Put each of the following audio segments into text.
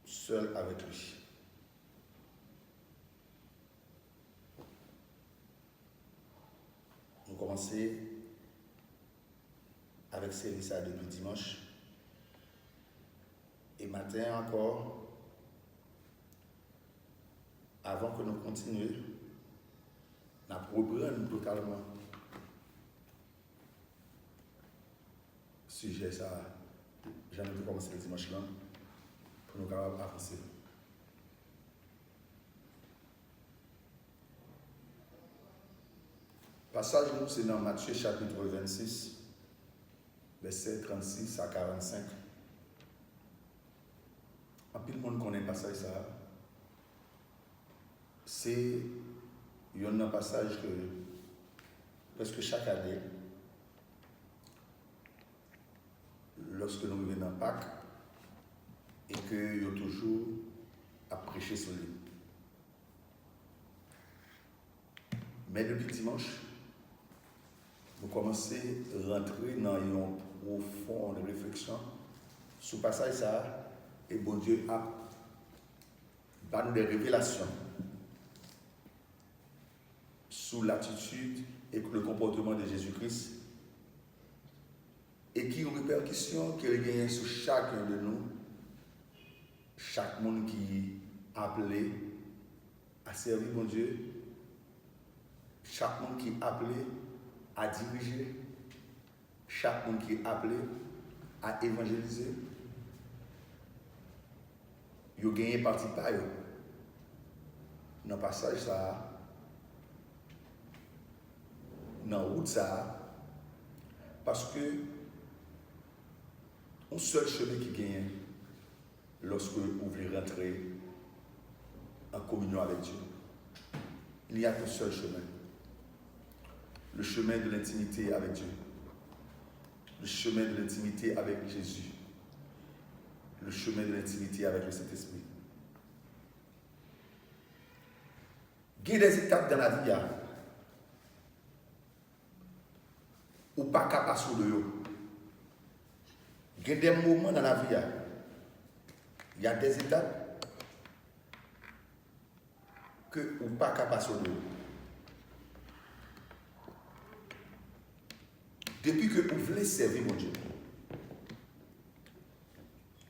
seul avec lui. Nous commençons avec Célissa depuis dimanche. Et matin encore, avant que nous continuions, nous reprenons totalement le sujet ça. J'en ai commencé le dimanche là pour nous avancer. Passage nous c'est dans Matthieu chapitre 26, verset 36 à 45. En pile monde connaît le passage ça. C'est un passage que presque chaque année, lorsque nous venons dans Pâques, et que nous toujours à prêcher sur lui. Mais depuis dimanche, nous commençons à rentrer dans une profonde réflexion sur le passage ça, et bon Dieu a donné des révélations sur l'attitude et le comportement de Jésus-Christ et qui ont une répercussion qu'il gagne sur chacun de nous, chaque monde qui est appelé à servir mon Dieu, chaque monde qui est appelé à diriger, chaque monde qui est appelé à évangéliser. Ils ont gagné partie par eux. Dans le passage ça, dans la route ça, parce que un seul chemin qui gagne lorsque vous voulez rentrer en communion avec Dieu. Il n'y a qu'un seul chemin. Le chemin de l'intimité avec Dieu. Le chemin de l'intimité avec Jésus. Le chemin de l'intimité avec le Saint-Esprit. Il y a des étapes dans la vie ou pas capable de eux. Il y a des moments dans la vie, il y a des étapes que ou pas capable de eux. Depuis que vous voulez servir mon Dieu,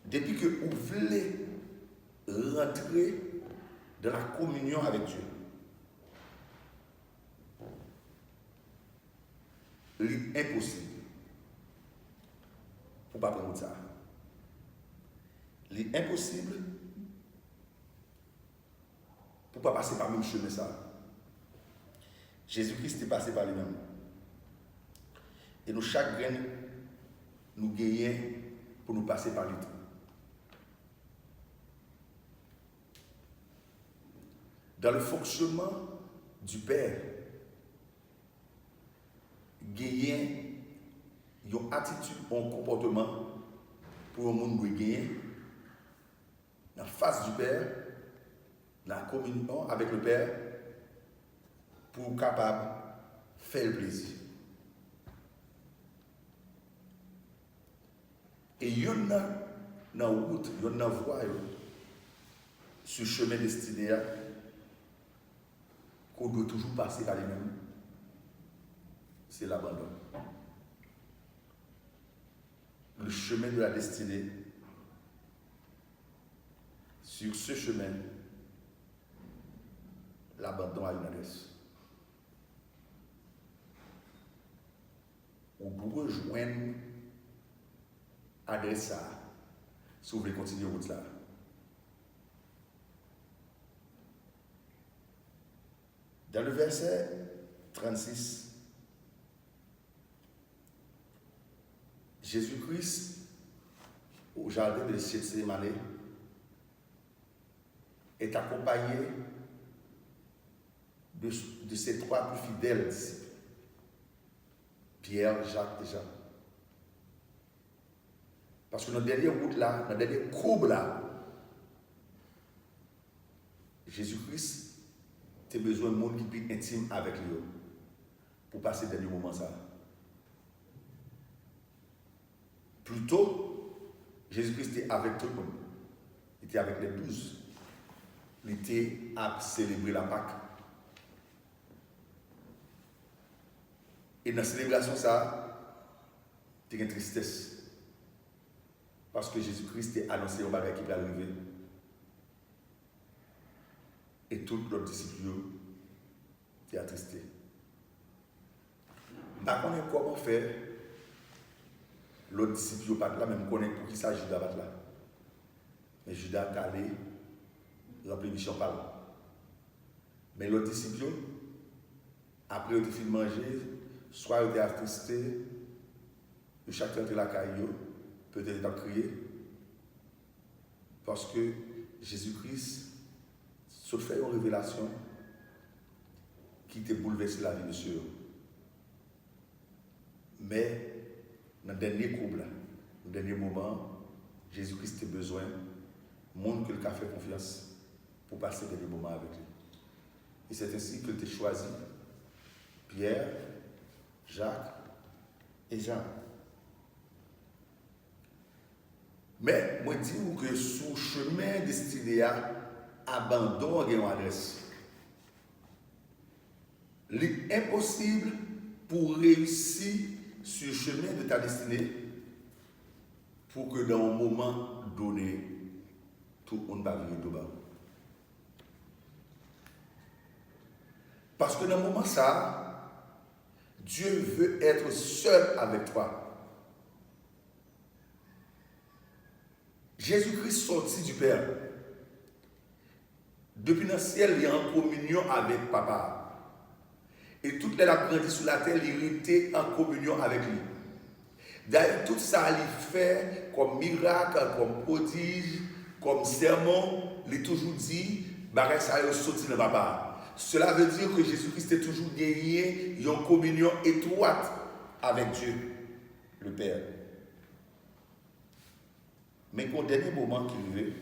depuis que vous voulez rentrer dans la communion avec Dieu, l'impossible. Pour ne pas prendre ça. L'impossible pour ne pas passer par le même chemin ça. Jésus-Christ est passé par lui-même. Et nous, chaque graine, nous gagnons pour nous passer par lui. Dans le fonctionnement du Père, gagner une attitude, un comportement pour un monde qui gagner dans la face du Père, dans la communion avec le Père, pour capable de faire le plaisir. Et il y en a dans la route, il y en a voie sur le chemin destiné qu'on doit toujours passer par les mêmes. C'est l'abandon. Le chemin de la destinée. Sur ce chemin, l'abandon a une adresse. On peut rejoindre adresse ça si vous voulez continuer route là. Dans le verset 36, Jésus-Christ, au jardin de Gethsémani, est accompagné de ses trois plus fidèles disciples, Pierre, Jacques et Jean. Parce que dans la dernière route là, dans la dernière courbe là, Jésus-Christ a besoin de monde qui puisse intime avec lui pour passer le dernier moment ça. Plutôt, Jésus-Christ est avec tout le monde. Il était avec les 12. Il était à célébrer la Pâque. Et dans la célébration, ça, il y a une tristesse. Parce que Jésus-Christ a annoncé au bagage qui va arriver. Et tous les disciples étaient attristés. Je ne sais pas comment faire. L'autre disciple n'est pas là, même connaît pour qui ça Judas va là. Mais Judas est allé remplir mission par là. Mais l'autre disciple, après il a fini de manger, soit il était attristé, chacun était la caillou, peut-être il a crié, parce que Jésus-Christ se fait une révélation qui te bouleverse la vie de ceux. Mais dans le dernier couple, dans le dernier moment, Jésus-Christ a besoin de monde que le fait confiance pour passer des moments avec lui. Et c'est ainsi qu'il t'a choisi Pierre, Jacques et Jean. Mais moi, je dis que sous chemin destiné à abandon et une adresse. C'est impossible pour réussir sur le chemin de ta destinée pour que dans un moment donné, tout le monde va venir de bas. Parce que dans un moment ça, Dieu veut être seul avec toi. Jésus-Christ sorti du Père. Depuis le ciel, il est en communion avec Papa. Et toutes les apprentis sur la terre, il était en communion avec lui. D'ailleurs, tout ça, il fait comme miracle, comme prodige, comme sermon, il est toujours dit, bah, ça a sorti de Papa. Cela veut dire que Jésus-Christ est toujours gagné une communion étroite avec Dieu, le Père. Mais qu'au dernier moment qu'il veut,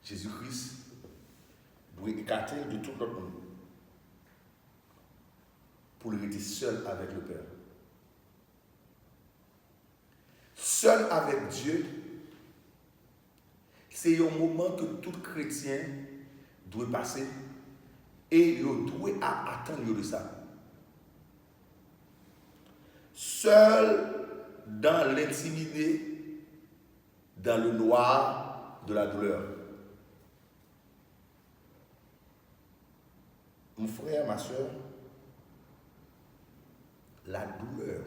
Jésus-Christ doit écarter de tout le monde pour le rester seul avec le Père. Seul avec Dieu, c'est un moment que tout chrétien doit passer et il doit attendre de ça. Seul dans l'intimité, dans le noir de la douleur. Mon frère, ma soeur, la douleur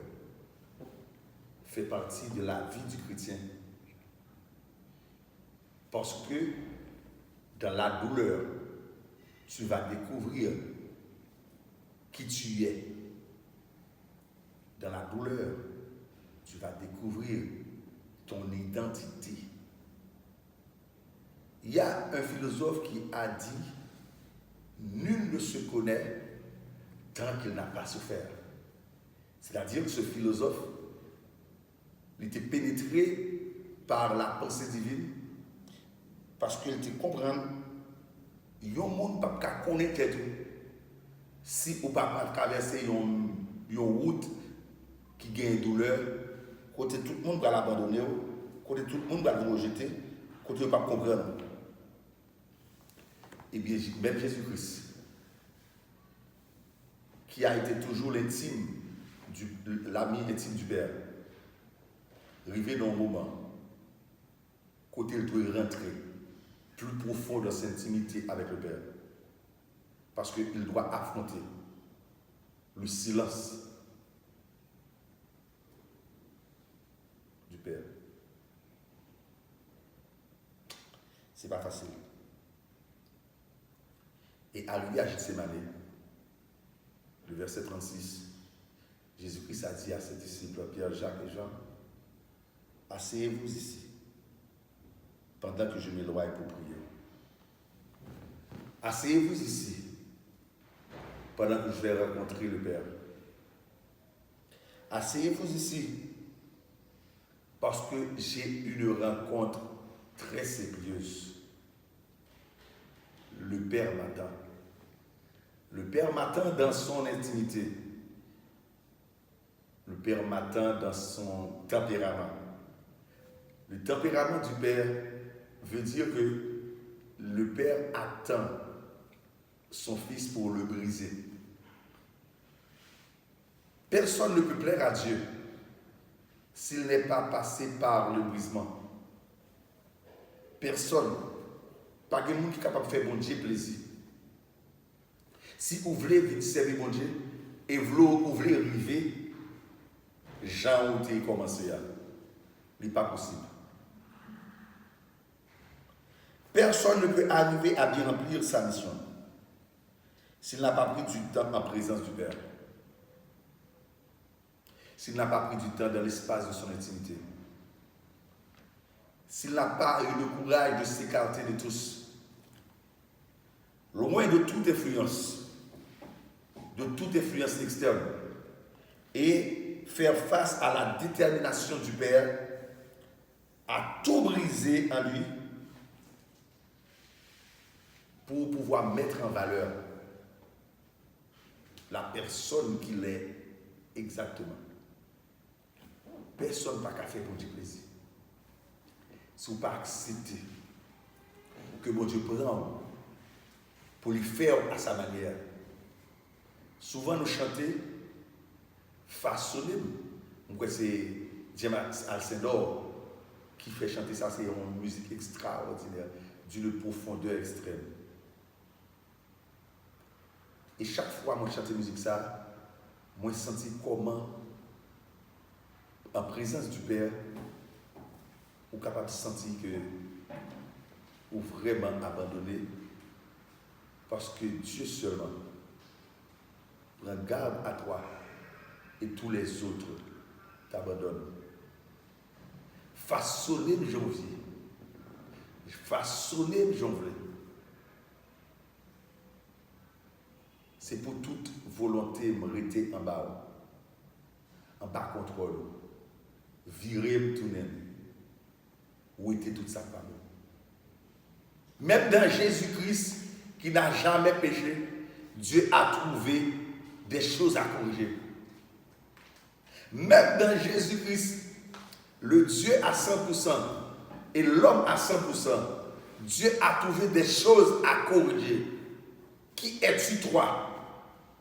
fait partie de la vie du chrétien. Parce que dans la douleur, tu vas découvrir qui tu es. Dans la douleur, tu vas découvrir ton identité. Il y a un philosophe qui a dit « Nul ne se connaît tant qu'il n'a pas souffert ». C'est-à-dire que ce philosophe, il était pénétré par la pensée divine parce qu'il te comprend. Il y a un monde qui ne peut pas connaître tout. Si on ne peut pas traverser une route qui gagne douleur, côté tout le monde va l'abandonner, côté tout le monde va le rejeter, côté on ne peut pas comprendre. Eh bien, même Jésus-Christ, qui a été toujours l'ami intime du Père, arrivé dans un moment, côté il doit rentrer plus profond dans cette intimité avec le Père. Parce qu'il doit affronter le silence du Père. C'est pas facile. Et arrivé à Gethsémane, le verset 36, Jésus-Christ a dit à ses disciples, Pierre, Jacques et Jean, asseyez-vous ici, pendant que je m'éloigne pour prier. Asseyez-vous ici, pendant que je vais rencontrer le Père. Asseyez-vous ici, parce que j'ai une rencontre très sérieuse. Le Père m'attend. Le Père m'attend dans son intimité. Le Père m'attend dans son tempérament. Le tempérament du Père veut dire que le Père attend son Fils pour le briser. Personne ne peut plaire à Dieu s'il n'est pas passé par le brisement. Personne. Pas de monde qui est capable de faire bon Dieu plaisir. Si vous voulez venir servir bon Dieu et vous voulez arriver, Jean où tu commencé, ce n'est pas possible. Personne ne peut arriver à bien remplir sa mission s'il n'a pas pris du temps en présence du Père. S'il n'a pas pris du temps dans l'espace de son intimité. S'il n'a pas eu le courage de s'écarter de tous. Loin de toute influence externe. Et faire face à la détermination du Père à tout briser en lui pour pouvoir mettre en valeur la personne qu'il est exactement. Personne n'a qu'à faire pour Dieu plaisir. Si vous ne pas accepter que mon Dieu prend pour lui faire à sa manière. Souvent nous chantons façonner. C'est James Alcindor qui fait chanter ça, c'est une musique extraordinaire, d'une profondeur extrême. Et chaque fois que je chante musique ça, moi je sens comment, en présence du Père, vous êtes capable de sentir que vous vraiment abandonné, parce que Dieu seulement prend garde à toi et tous les autres t'abandonnent. Façonner le janvier, façonner le janvier. C'est pour toute volonté me rester en bas contrôle, virer me tourner, où était toute sa femme. Même dans Jésus-Christ, qui n'a jamais péché, Dieu a trouvé des choses à corriger. Même dans Jésus-Christ, le Dieu à 100% et l'homme à 100%, Dieu a trouvé des choses à corriger. Qui es-tu toi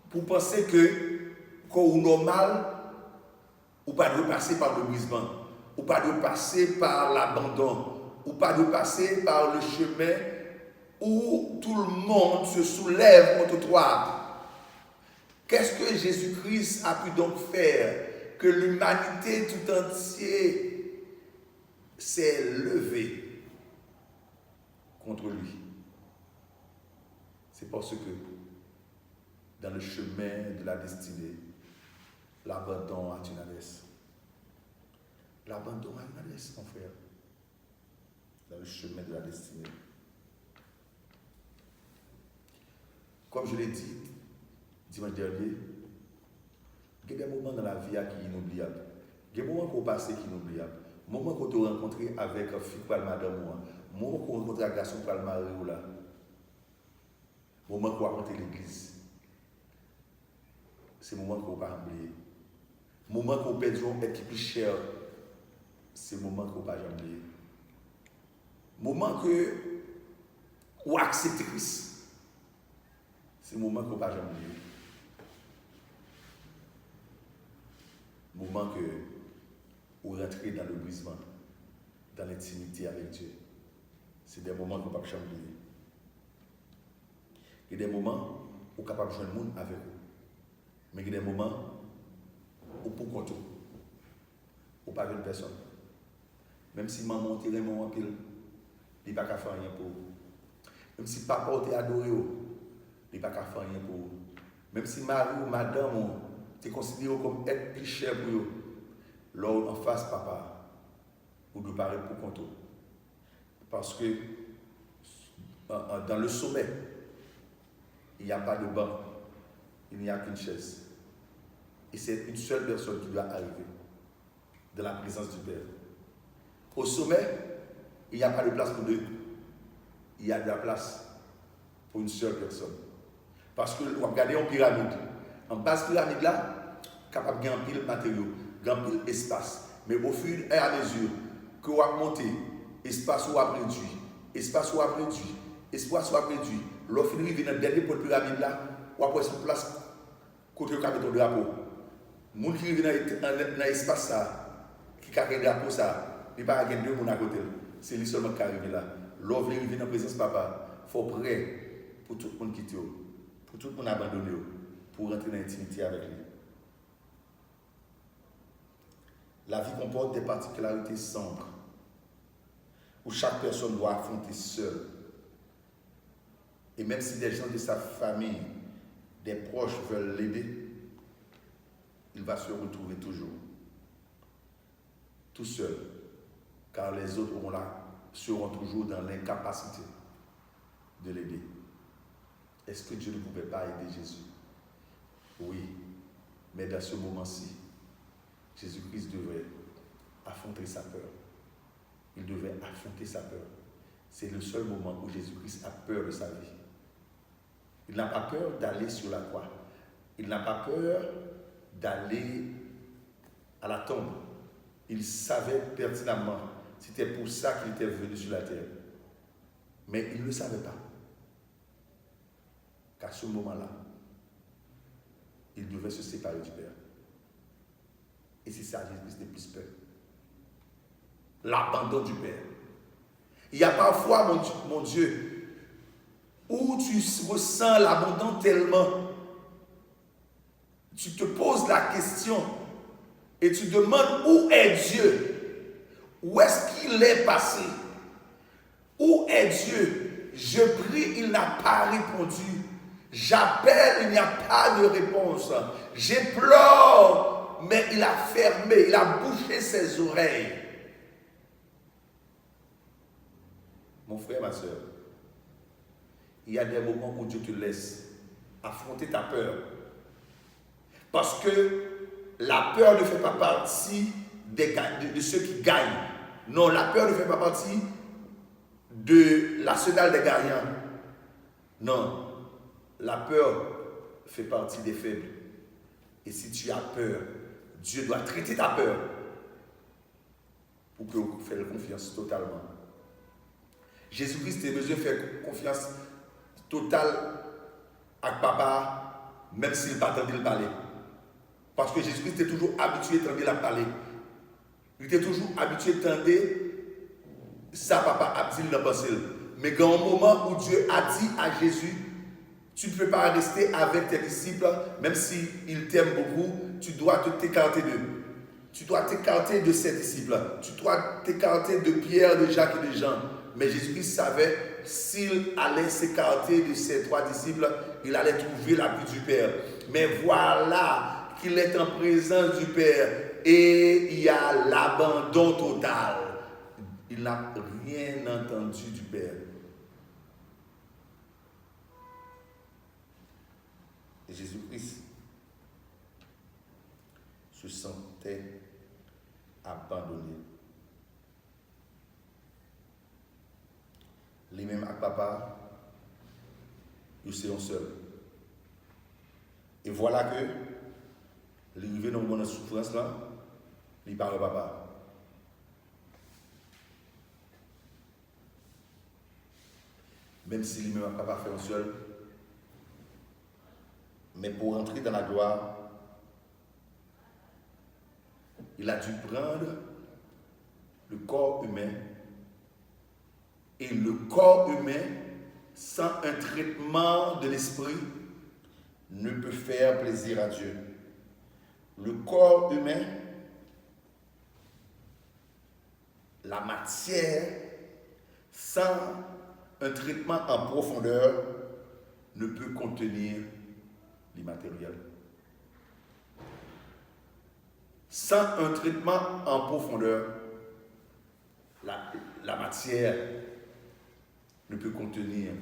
pour penser que quand on est normal, ou pas de passer par le brisement, ou pas de passer par l'abandon, ou pas de passer par le chemin où tout le monde se soulève contre toi. Qu'est-ce que Jésus-Christ a pu donc faire que l'humanité tout entière s'est levée contre lui? C'est parce que dans le chemin de la destinée, l'abandon a une adresse. L'abandon a une adresse, mon frère. Dans le chemin de la destinée. Comme je l'ai dit dimanche dernier, il y a des moments dans la vie qui sont inoubliables. Il y a des moments qu'on passe qui sont inoubliables. Moment qu'on te rencontré avec un fille par madame moi, moment qu'on rencontré un garçon par le mari ou là. Moment qu'on rencontré l'église. C'est le moment qu'on ne va pas oublier. Le moment qu'on perd un être plus cher, c'est le moment qu'on ne va pas oublier. Le moment que on accepte Christ, c'est le moment qu'on ne va pas oublier. Le moment que vous rentrez dans le brisement, dans l'intimité avec Dieu, c'est des moments qu'on ne va pas oublier. Il y a des moments où on est capable de joindre le monde avec vous. Mais il y a des moments où pour compter, où pas une personne. Même si maman tire mon en pile, il n'y a pas qu'à faire rien pour vous. Même si papa t'a adoré, il n'y a pas qu'à faire rien pour vous. Même si mari ou madame te considéré comme être plus cher pour vous, là en face papa, vous devez parler pour compter. Parce que dans le sommet, il n'y a pas de banc, il n'y a qu'une chaise. Et c'est une seule personne qui doit arriver dans la présence du Père. Au sommet, il n'y a pas de place pour deux. Il y a de la place pour une seule personne. Parce que, vous regardez en pyramide. En bas de la pyramide là, capable de gagner un pile matériaux. grand pile espace. Mais au fur et à mesure que vous montez, espace où a réduit, espace où a réduit, espace où a réduit, l'offre finit dans le dernier pot de pyramide là, ou après son place, côté le capitaine de drapeau. Les gens qui vivent dans l'espace ça, qui a un drapeau ça, il n'y a pas deux personnes à côté. C'est lui seulement qui arrive là. L'offre vient dans la présence de papa, il faut prêt pour tout le monde quitter, pour tout le monde abandonner, pour rentrer dans l'intimité avec lui. La vie comporte des particularités sombres où chaque personne doit affronter seule. Et même si des gens de sa famille, des proches veulent l'aider, il va se retrouver toujours tout seul, car les autres seront toujours dans l'incapacité de l'aider. Est-ce que Dieu ne pouvait pas aider Jésus? Oui, mais dans ce moment-ci, Jésus-Christ devait affronter sa peur. Il devait affronter sa peur. C'est le seul moment où Jésus-Christ a peur de sa vie. Il n'a pas peur d'aller sur la croix. Il n'a pas peur d'aller à la tombe. Il savait pertinemment, c'était pour ça qu'il était venu sur la terre. Mais il ne le savait pas. Qu'à ce moment-là, il devait se séparer du Père. Et c'est ça, Jésus-Christ n'est plus peur. L'abandon du Père. Il y a parfois, mon Dieu, où tu ressens l'abandon tellement, tu te poses la question et tu demandes où est Dieu? Où est-ce qu'il est passé? Où est Dieu? Je prie, il n'a pas répondu. J'appelle, il n'y a pas de réponse. J'implore, mais il a fermé, il a bouché ses oreilles. Mon frère, ma soeur, il y a des moments où Dieu te laisse affronter ta peur. Parce que la peur ne fait pas partie de ceux qui gagnent. Non, la peur ne fait pas partie de l'arsenal des gagnants. Non, la peur fait partie des faibles. Et si tu as peur, Dieu doit traiter ta peur pour que vous fassiez confiance totalement. Jésus-Christ a besoin de faire confiance totale à papa, même s'il n'a pas entendu le parler. Parce que Jésus-Christ était toujours habitué à entendre la parler. Il était toujours habitué à entendre ça, papa a dit le passé. Mais quand au moment où Dieu a dit à Jésus, tu ne peux pas rester avec tes disciples, même s'ils t'aiment beaucoup, tu dois t'écarter d'eux. Tu dois t'écarter de ces disciples. Tu dois t'écarter de Pierre, de Jacques et de Jean. Mais Jésus-Christ savait s'il allait s'écarter de ces trois disciples, il allait trouver l'appui du Père. Mais voilà qu'il est en présence du Père et il y a l'abandon total. Il n'a rien entendu du Père. Et Jésus-Christ se sentait abandonné. Lui-même avec papa, ils sont seuls. Et voilà que, l'arrivée dans le moment de souffrance là, il parle au papa. Même si lui-même avec papa fait un seul, mais pour entrer dans la gloire, il a dû prendre le corps humain. Et le corps humain, sans un traitement de l'esprit, ne peut faire plaisir à Dieu. Le corps humain, la matière, sans un traitement en profondeur, ne peut contenir l'immatériel. Sans un traitement en profondeur, la matière ne peut contenir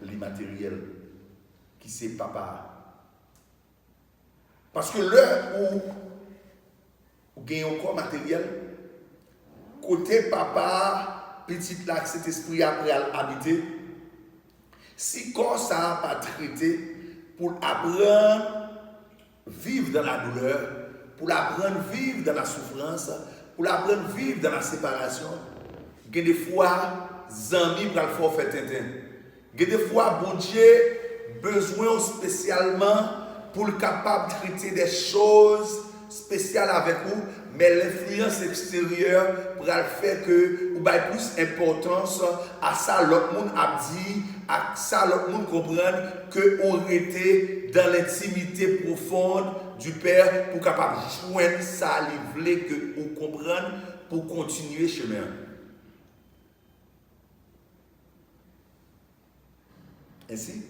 l'immatériel qui c'est papa. Parce que l'heure où vous gagnez un corps matériel, côté papa, petit là, cet esprit après habiter, si corps ça n'a pas traité pour apprendre vivre dans la douleur, pour l'apprendre à vivre dans la souffrance, pour l'apprendre à vivre dans la séparation. Il y a des fois, amis pour le faire faire tintin. Il y a des fois, bon Dieu, besoin spécialement pour le capable de traiter des choses spéciales avec vous, mais l'influence extérieure pour le faire que vous avez plus d'importance à ça, l'autre monde a dit, à ça, l'autre monde comprendre que on était dans l'intimité profonde du Père pour capable de joindre ça, il voulait que vous compreniez pour continuer le chemin. Ainsi,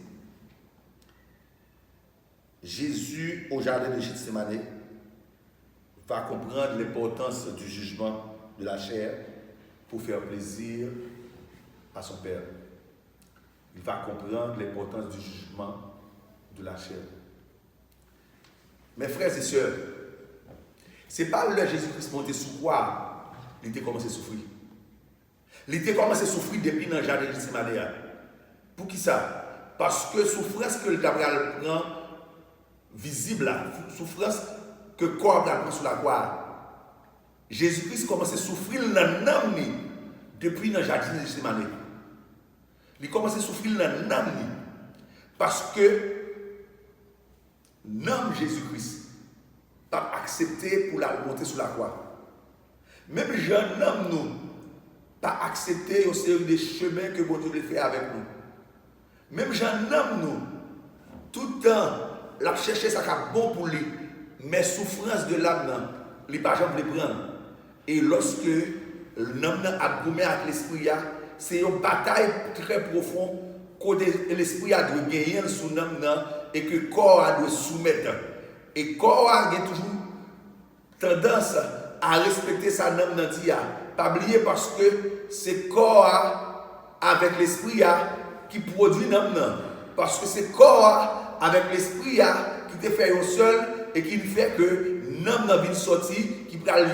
Jésus, au jardin de Gethsémani, va comprendre l'importance du jugement de la chair pour faire plaisir à son Père. Il va comprendre l'importance du jugement de la chair. Mes frères et sœurs, ce n'est pas le Jésus-Christ monté sous quoi il a commencé à souffrir. Il a commencé à souffrir depuis dans le jardin de Gethsémani. Pour qui ça? Parce que souffrance que le Gabriel prend visible, souffrance que le corps prend sur la croix. Jésus-Christ commence à souffrir dans l'âme depuis dans le jardin de Gethsémani. Il commence à souffrir dans l'âme parce que l'homme Jésus-Christ n'a pas accepté pour la monter sur la croix. Même jeune homme, nous, pas accepté une série de chemins que bon Dieu fait avec nous. Même jeune homme, nous, tout le temps, l'a cherché ça qui est bon pour lui, mais souffrance de l'âme, il n'a pas jamais le prendre. Et lorsque l'homme a gommé avec l'esprit, c'est une bataille très profonde que l'esprit a dû gagner sur l'homme et que le corps a dû soumettre. Et le corps a toujours tendance à respecter sa âme dans dia. Pas oublier parce que c'est le corps avec l'esprit qui produit l'âme. Parce que c'est le corps avec l'esprit qui te fait un seul et qui fait que l'âme vient sortir, qui prend la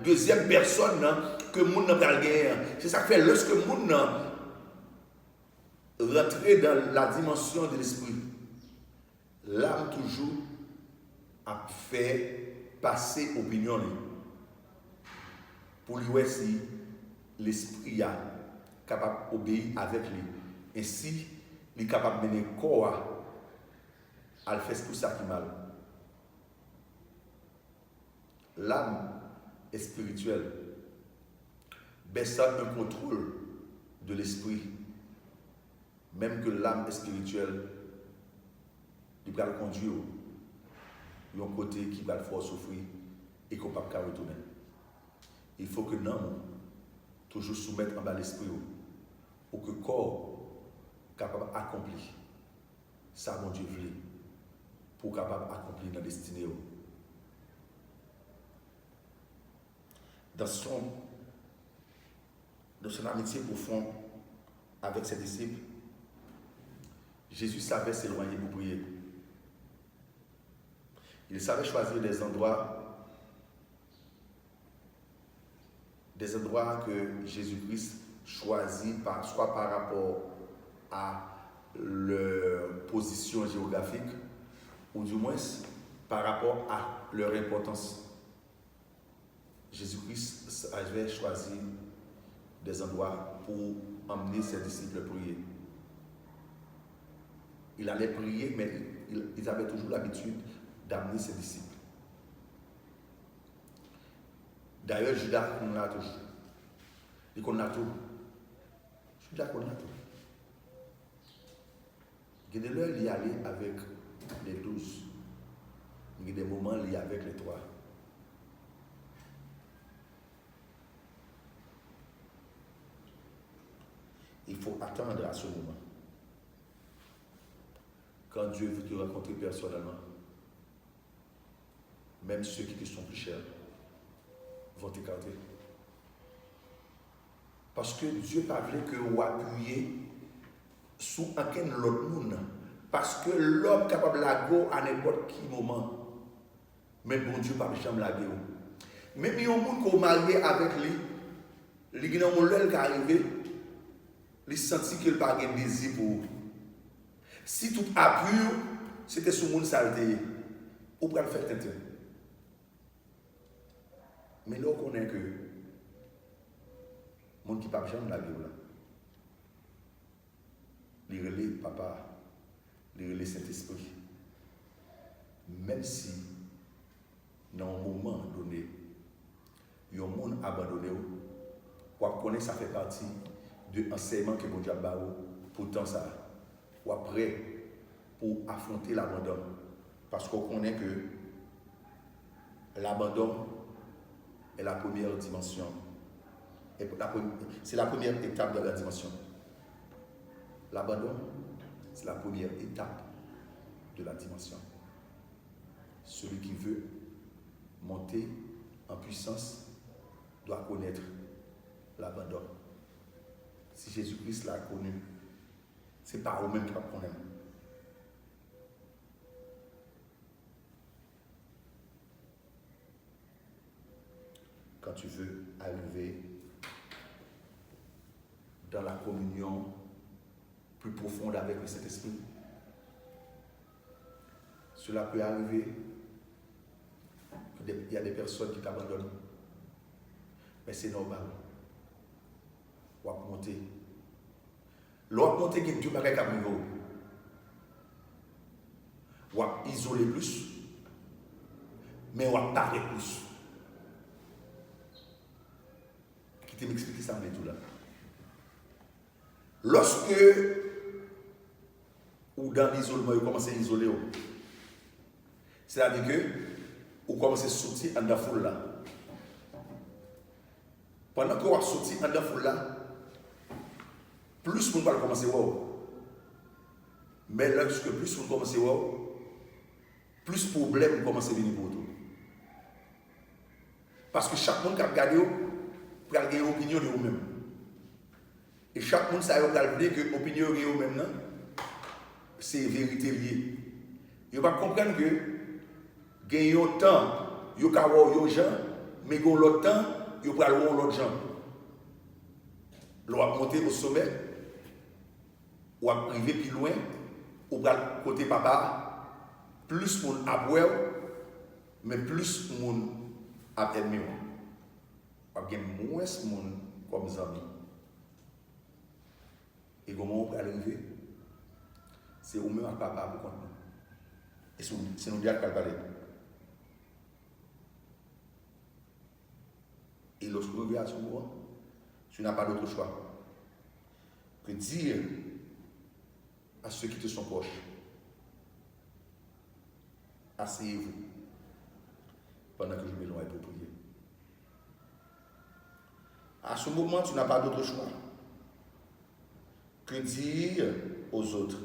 deuxième personne que le monde n'a pas gagné. C'est ça qui fait lorsque le monde rentre dans la dimension de l'esprit, l'âme toujours a fait passer opinion pour lui si l'esprit est capable d'obéir avec lui. Ainsi, il est capable de mener le corps à faire tout ça qui est mal. L'âme est spirituelle. Baisse un contrôle de l'esprit. Même que l'âme est spirituelle, il va le conduire à un côté qui va le faire souffrir et qu'on ne peut pas retourner. Il faut que l'homme toujours soumettre en bas l'esprit pour que le corps capable d'accomplir ça, mon Dieu voulait, pour capable d'accomplir la destinée. Dans son amitié profonde avec ses disciples, Jésus savait s'éloigner pour prier. Il savait choisir des endroits que Jésus-Christ choisit, soit par rapport à leur position géographique, ou du moins par rapport à leur importance. Jésus-Christ avait choisi des endroits pour emmener ses disciples à prier. Il allait prier, mais ils avaient toujours l'habitude d'amener ses disciples. D'ailleurs, Judas connaît tout. Il connaît tout. Judas connaît tout. Il y a des heures, il y allait avec les 12. Il y a des moments, il y a avec les 3. Il faut attendre à ce moment. Quand Dieu veut te rencontrer personnellement, même ceux qui te sont plus chers vont t'écarter. Parce que Dieu n'a pas voulu que vous appuyiez sur aucun autre monde. Parce que l'homme est capable de laguer à n'importe quel moment. Mais bon Dieu n'a pas jamais laguer. Même si un monde qui est marié avec lui, il y a un monde qui est arrivé, il sentit qu'il n'a pas de désir pour vous. Si tout appui, c'était sur le monde saleté. ou pour le faire tintin. Mais là, on connaît que le monde qui ne parle jamais la vie là. Les relais papa, les relais Saint-Esprit. Même si, dans un moment donné, il y a un monde abandonné, ou connaître ça fait partie de l'enseignement que mon Dieu a pourtant ça, ou après, pour affronter l'abandon. Parce qu'on connaît que l'abandon est la première dimension. C'est la première étape de la dimension. L'abandon, c'est la première étape de la dimension. Celui qui veut monter en puissance doit connaître l'abandon. Si Jésus-Christ l'a connu, ce n'est pas eux-mêmes qui vont connaître. Quand tu veux arriver dans la communion plus profonde avec le Saint-Esprit, cela peut arriver qu'il y a des personnes qui t'abandonnent. Mais c'est normal. On va monter. L'autre monter qui est Dieu pareil comme niveau. On va isoler plus. Mais on va parler plus. Qui te m'explique ça en tout là. Lorsque ou dans l'isolement, vous commencez à isoler. C'est-à-dire que vous commencez à sortir en la foule là. Pendant que vous sortez en la foule là, plus vous allez commencer à voir. Mais lorsque plus vous commencez à voir, plus de problèmes commencent à venir pour vous. Parce que chaque monde qui a regardé, pour avoir une opinion de vous-même. Et chaque monde sait que l'opinion de vous-même, c'est vérité liée. Vous va comprendre que il y a un temps, il y a un gens, mais il y a l'autre temps, il y a l'autre gens. Vous va monter au sommet, ou va arriver plus loin, ou va côté papa, plus mon abouer, mais plus mon ennemi. Ou va moins mon comme amis. Et comment on peut arriver? C'est au même à papa pour contre nous. Et c'est nous dire qu'elle parle. Et lorsque vous revenez à ce moment, tu n'as pas d'autre choix que dire à ceux qui te sont proches, asseyez-vous pendant que je m'éloigne pour prier. À ce moment, tu n'as pas d'autre choix que dire aux autres,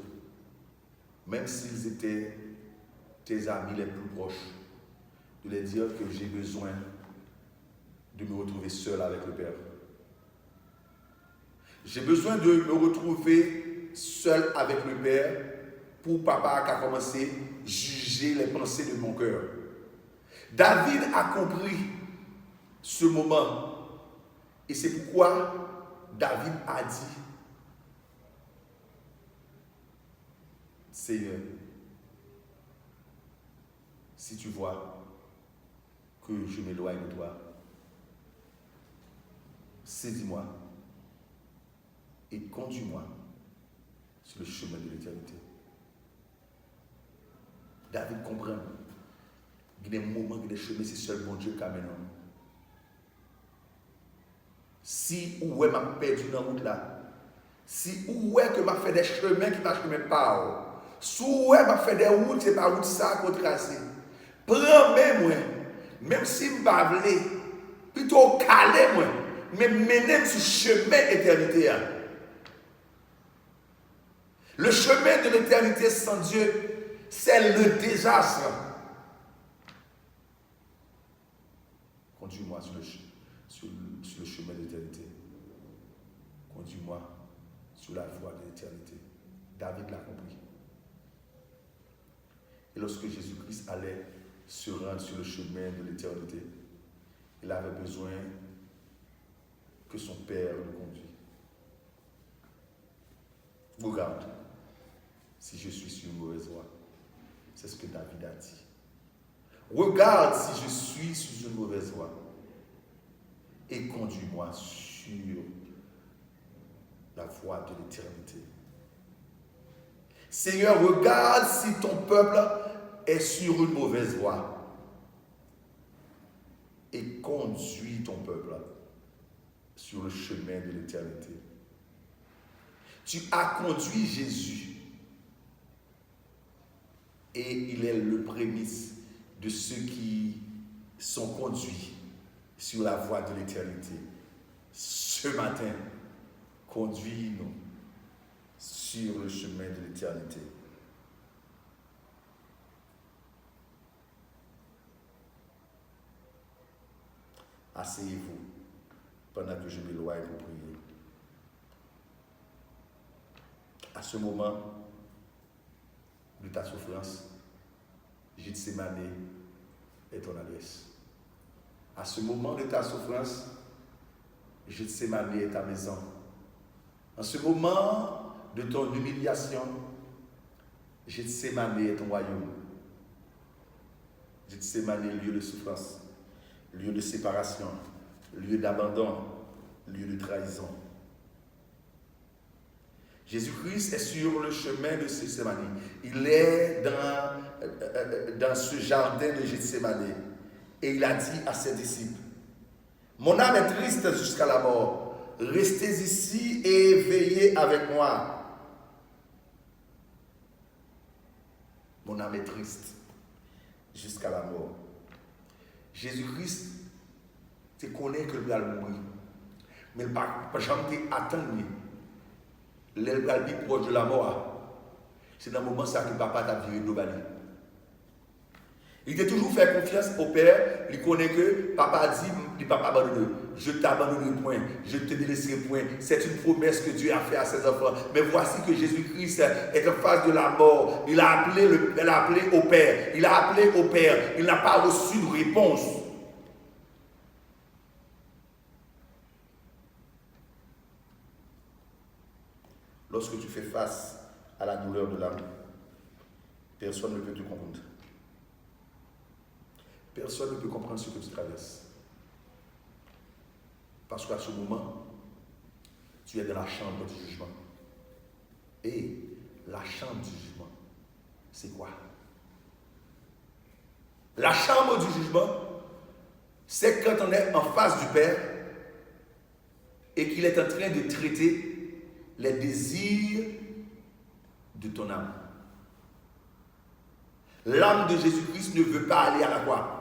même s'ils étaient tes amis les plus proches, de leur dire que j'ai besoin de me retrouver seul avec le Père. J'ai besoin de me retrouver seul avec le Père pour papa qui a commencé à juger les pensées de mon cœur. David a compris ce moment et c'est pourquoi David a dit, Seigneur, si tu vois que je m'éloigne de toi, saisis-moi et conduis-moi sur le chemin de l'éternité. David comprend qu'il y a des moments, qu'il y a des chemins, c'est seul bon Dieu qui amène. Si où est m'a perdu dans la route là, si où est que m'a fait des chemins qui ne chemin pas, si où est m'a fait des routes, c'est pas route ça qu'on tracé. Même si je ne pas plutôt calé moi, mais mener sur le chemin d'éternité. Le chemin de l'éternité sans Dieu, c'est le désastre. Conduis-moi sur le chemin de l'éternité. Conduis-moi sur la voie de l'éternité. David l'a compris. Et lorsque Jésus-Christ allait se rendre sur le chemin de l'éternité, il avait besoin que son Père le conduise. Regarde, si je suis sur une mauvaise voie, c'est ce que David a dit. Regarde si je suis sur une mauvaise voie et conduis-moi sur la voie de l'éternité. Seigneur, regarde si ton peuple est sur une mauvaise voie et conduis ton peuple sur le chemin de l'éternité. Tu as conduit Jésus et il est le prémisse de ceux qui sont conduits sur la voie de l'éternité. Ce matin, conduis-nous sur le chemin de l'éternité. Asseyez-vous pendant que je m'éloigne pour prier. À ce moment de ta souffrance, Gethsémane est ton adresse. À ce moment de ta souffrance, Gethsémane est ta maison. En ce moment de ton humiliation, Gethsémane est ton royaume. Gethsémane est lieu de souffrance, lieu de séparation, lieu d'abandon, lieu de trahison. Jésus-Christ est sur le chemin de Gethsémane. Il est dans ce jardin de Gethsémane. Et il a dit à ses disciples, « Mon âme est triste jusqu'à la mort. Restez ici et veillez avec moi. » Mon âme est triste jusqu'à la mort. Jésus-Christ te connaît que il va mourir. Mais il ne va jamais attendre. Le vie proche de la mort, c'est dans le moment ça que papa t'a viré de Bali. Il t'a toujours fait confiance au Père. Il connaît que papa a dit, il papa abandonné. Je t'abandonnerai point, je te délaisserai point. C'est une promesse que Dieu a faite à ses enfants. Mais voici que Jésus-Christ est en face de la mort. Il a appelé au Père. Il a appelé au Père. Il n'a pas reçu de réponse. Lorsque tu fais face à la douleur de l'âme, personne ne peut te comprendre. Personne ne peut comprendre ce que tu traverses. Parce qu'à ce moment, tu es dans la chambre du jugement. Et la chambre du jugement, c'est quoi? La chambre du jugement, c'est quand on est en face du Père et qu'il est en train de traiter les désirs de ton âme. L'âme de Jésus-Christ ne veut pas aller à la croix.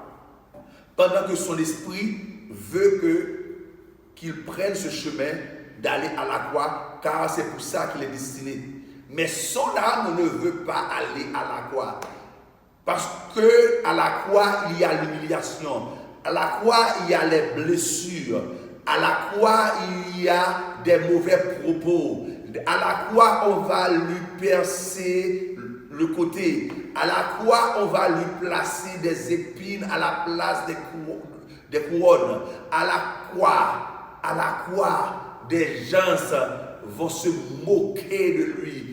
Pendant que son esprit veut qu'il prenne ce chemin d'aller à la croix, car c'est pour ça qu'il est destiné. Mais son âme ne veut pas aller à la croix. Parce qu'à la croix, il y a l'humiliation. À la croix, il y a les blessures. À la croix, il y a des mauvais propos. À la croix, on va lui percer le côté. À la croix, on va lui placer des épines à la place des couronnes. À la croix, des gens vont se moquer de lui.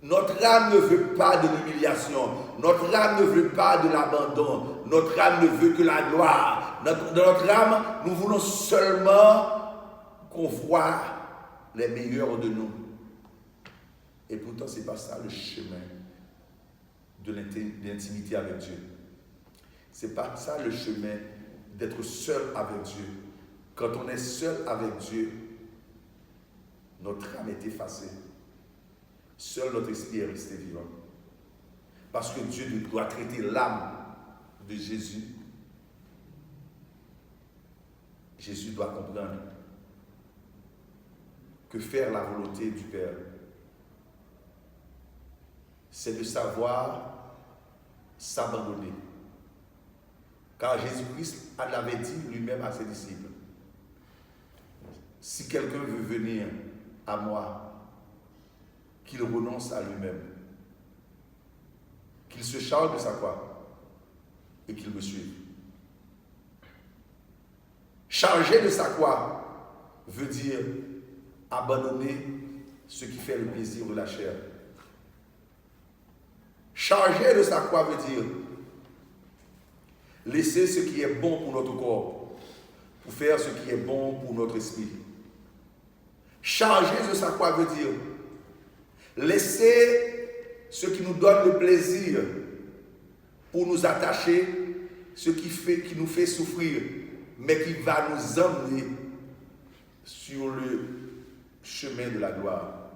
Notre âme ne veut pas de l'humiliation. Notre âme ne veut pas de l'abandon. Notre âme ne veut que la gloire. Dans notre âme, nous voulons seulement qu'on voit les meilleurs de nous. Et pourtant, ce n'est pas ça le chemin de l'intimité avec Dieu. Ce n'est pas ça le chemin d'être seul avec Dieu. Quand on est seul avec Dieu, notre âme est effacée. Seul notre esprit est resté vivant. Parce que Dieu doit traiter l'âme de Jésus. Jésus doit comprendre que faire la volonté du Père, c'est de savoir s'abandonner. Car Jésus-Christ l'avait dit lui-même à ses disciples. Si quelqu'un veut venir à moi, qu'il renonce à lui-même, qu'il se charge de sa croix et qu'il me suive. Charger de sa croix veut dire abandonner ce qui fait le plaisir de la chair. Charger de sa croix veut dire Laisser ce qui est bon pour notre corps, pour faire ce qui est bon pour notre esprit. Charger de sa croix veut dire laisser ce qui nous donne le plaisir pour nous attacher, ce qui nous fait souffrir, mais qui va nous emmener sur le chemin de la gloire.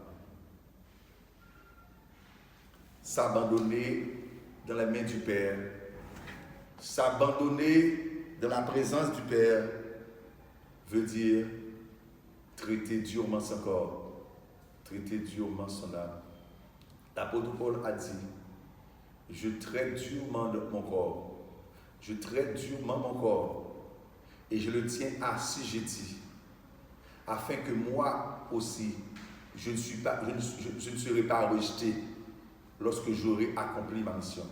S'abandonner dans la main du Père, s'abandonner dans la présence du Père veut dire traiter durement son corps, traiter durement son âme. L'apôtre Paul a dit, je traite durement mon corps, je traite durement mon corps et je le tiens assujetti, afin que moi aussi, je ne serai pas rejeté lorsque j'aurai accompli ma mission.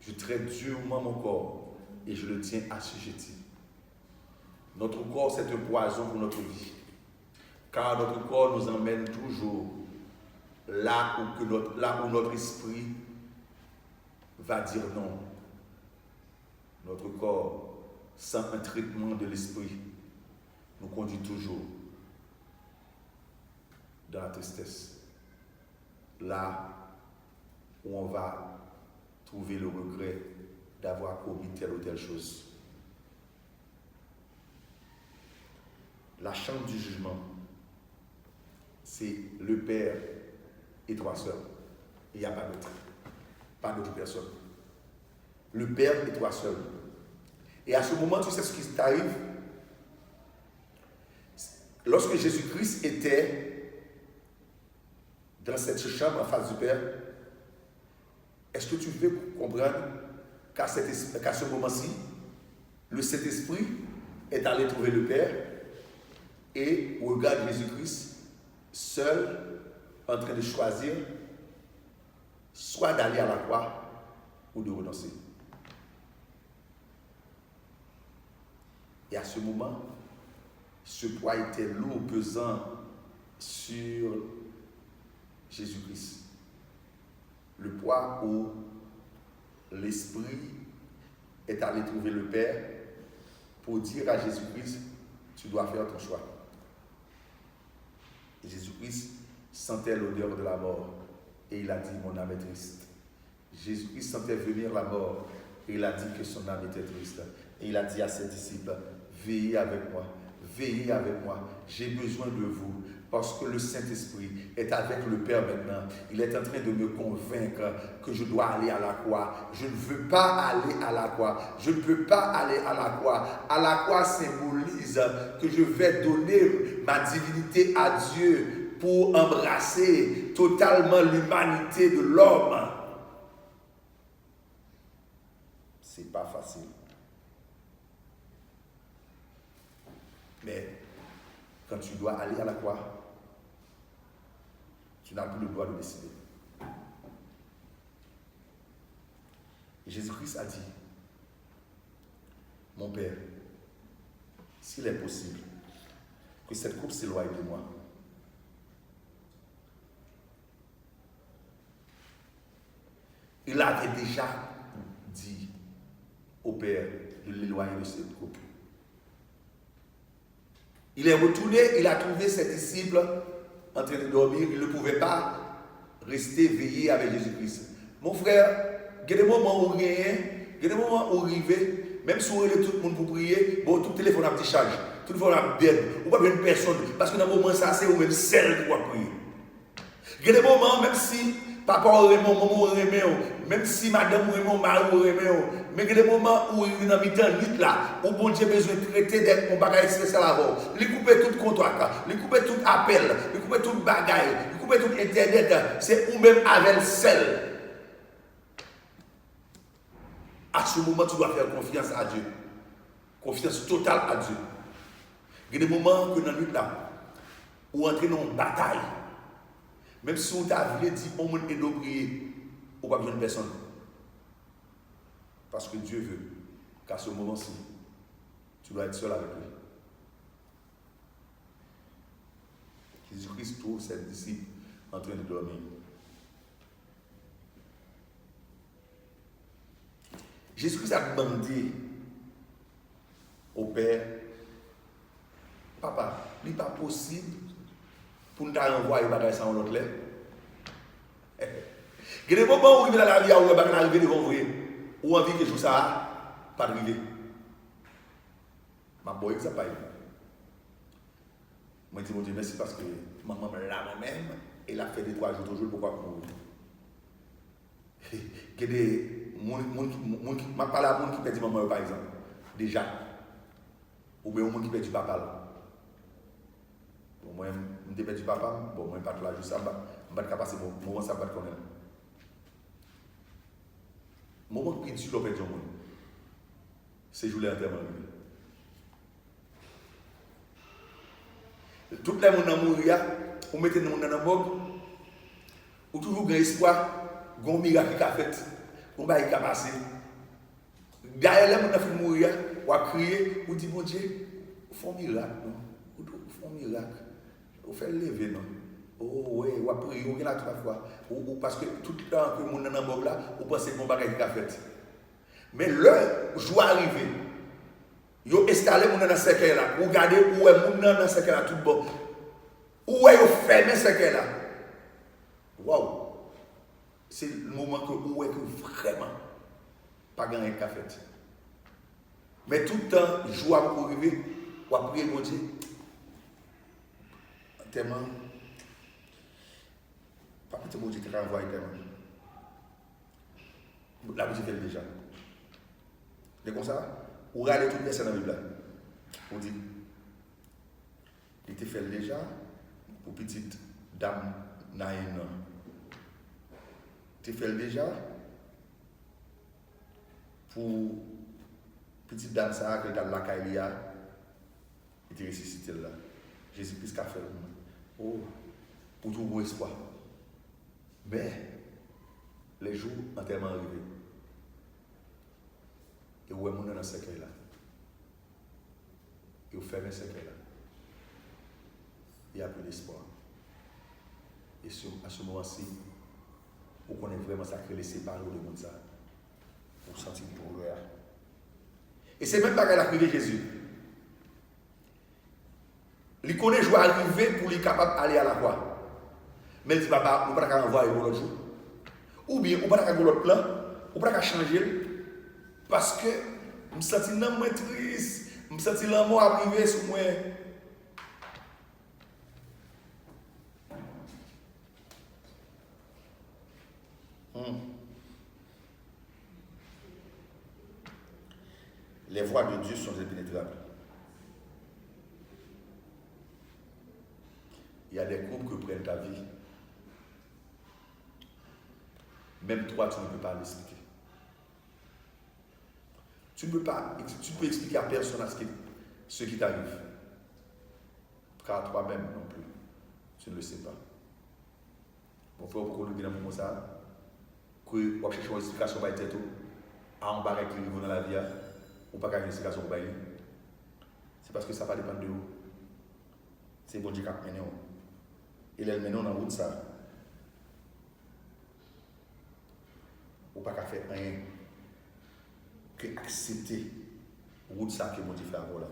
Je traite durement mon corps et je le tiens assujetti. Notre corps, c'est un poison pour notre vie, car notre corps nous emmène toujours là où notre esprit va dire non. Notre corps, sans un traitement de l'esprit, nous conduit toujours dans la tristesse. Là où on va trouver le regret d'avoir commis telle ou telle chose. La chambre du jugement, c'est le Père et toi seul. Il n'y a pas d'autre personne. Le Père et toi seul. Et à ce moment, tu sais ce qui t'arrive? Lorsque Jésus-Christ était dans cette chambre en face du Père, est-ce que tu veux comprendre qu'à ce moment-ci, le Saint-Esprit est allé trouver le Père et regarde Jésus-Christ seul en train de choisir soit d'aller à la croix ou de renoncer. Et à ce moment, ce poids était lourd, pesant sur Jésus-Christ. Le poids où l'Esprit est allé trouver le Père pour dire à Jésus-Christ, tu dois faire ton choix. Et Jésus-Christ sentait l'odeur de la mort et il a dit, mon âme est triste. Jésus-Christ sentait venir la mort et il a dit que son âme était triste. Et il a dit à ses disciples, veillez avec moi, j'ai besoin de vous. Parce que le Saint-Esprit est avec le Père maintenant. Il est en train de me convaincre que je dois aller à la croix. Je ne veux pas aller à la croix. Je ne peux pas aller à la croix. À la croix symbolise que je vais donner ma divinité à Dieu pour embrasser totalement l'humanité de l'homme. C'est pas facile. Mais quand tu dois aller à la croix, tu n'as plus le droit de décider. Et Jésus-Christ a dit, mon Père, s'il est possible que cette coupe s'éloigne de moi, il avait déjà dit au Père de l'éloigner de cette coupe. Il est retourné, il a trouvé ses disciples en train de dormir, il ne pouvait pas rester veillé avec Jésus-Christ. Mon frère, il y a des moments où rien, il y a des moments où arriver, même si on est tout le monde pour prier, bon, tout téléphone a petit charge, tout le téléphone a bête, ou pas une personne, parce que dans le moment ça, c'est vous-même seul qui va prier. Il y a des moments, même si papa aurait mon maman aurait même si madame aurait mon mari aurait mais il y a des moments où il y a une mi-temps là, où bon Dieu a besoin de traiter d'être mon bagage spécial avant. Il coupe tout contrat, il coupe tout appel, il coupe tout bagage, il coupe tout internet, c'est ou même avec seul. À ce moment, tu dois faire confiance à Dieu. Confiance totale à Dieu. Il y a des moments que dans la nuit là, où entrer dans une bataille, même si on t'a voulu dire au monde et de prier, on ne va pas besoin de personne. Parce que Dieu veut qu'à ce moment-ci, tu dois être seul avec lui. Jésus-Christ trouve ses disciples en train de dormir. Jésus-Christ a demandé au Père, papa, il n'est pas possible pour nous envoyer les bagages sans l'autre. Il y a des moments où il y a la vie où il va arriver devant vous, ou envie que je ça pas arriver. Ma bonne exemple. Moi, je dis, mon Dieu, merci parce que maman là moi-même, elle a fait des 3 jours, toujours, pourquoi pour. Il y a des gens qui m'a parlé à monde qui perd maman, par exemple, déjà. Ou bien au monde qui perd du papa. Bon, moi, je perdu papa, bon, moi, je ne suis pas là, juste ça, je ne vais pas passer mon moment, ça va connaître. Le moment qui tue l'opération, c'est jouer l'enterrement. Tout le monde dans mourir, on mettez nous dans la morgue, ou toujours grand espoir, un miracle qui a fait, on va y passer. Derrière les gens qui mourir, on va crier, on dit mon Dieu, on fait un miracle, on fait un miracle, on fait lever, non? Oh oui, on va prier, on là toute la fois. Parce que tout le temps que mon dans la morgue là, on pense que mon bagage qui a fait. Mais le jour arrivé, yo installé mon dans le cercle là, ou regardez où est mon dans le cercle là tout bon. Où est yo fermé cercle là. Waouh. C'est le moment que où est que vraiment pas gagner qu'a fait. Mais tout le temps jour à arriver, ou à prier mon Dieu. Tellement pas petit mon Dieu qui t'a envoyé tellement. La musique fait déjà. C'est comme ça. Ou regardez toutes les scènes dans la Bible. On dit, il était fait déjà pour petite dame Naïna. Il était fait déjà pour petite dame Sarah qui était dans la Kailia. Il était ressuscité là. Jésus-Christ a fait. Oh, pour tout bon espoir. Mais les jours ont tellement arrivé. Et où est mon dans ce secret là? Et où ferme ce secret là? Il n'y a plus d'espoir. Et à ce moment-ci, on connaît vraiment ça que les séparer de monde ça. Pour sentir le douleur. Et c'est même pas qu'elle a privé Jésus. Il connaît joie arriver pour lui capable d'aller à la croix. Mais il dit papa, on ne peut pas envoyer l'autre jour. Ou bien on ne peut pas faire l'autre plan, on ne peut pas changer. Parce que je me sens moins triste, je me sens l'amour arriver sur moi. Les voies de Dieu sont impénétrables. Il y a des groupes que prennent ta vie. Même toi, tu ne peux pas l'expliquer. Tu ne peux expliquer à personne ce qui t'arrive. Car toi-même non plus, tu ne le sais pas. Mon frère, pourquoi nous disons comme ça? Que on cherche une explication par tête, à en barrer qui dans la vie, ou pas qu'à une explication pour lui. C'est parce que ça ne dépend de vous. C'est bon Dieu qui a mené. Il est mené dans la route ça. Ou pas qu'à faire rien que accepter la route ça que bon Dieu fait avant là.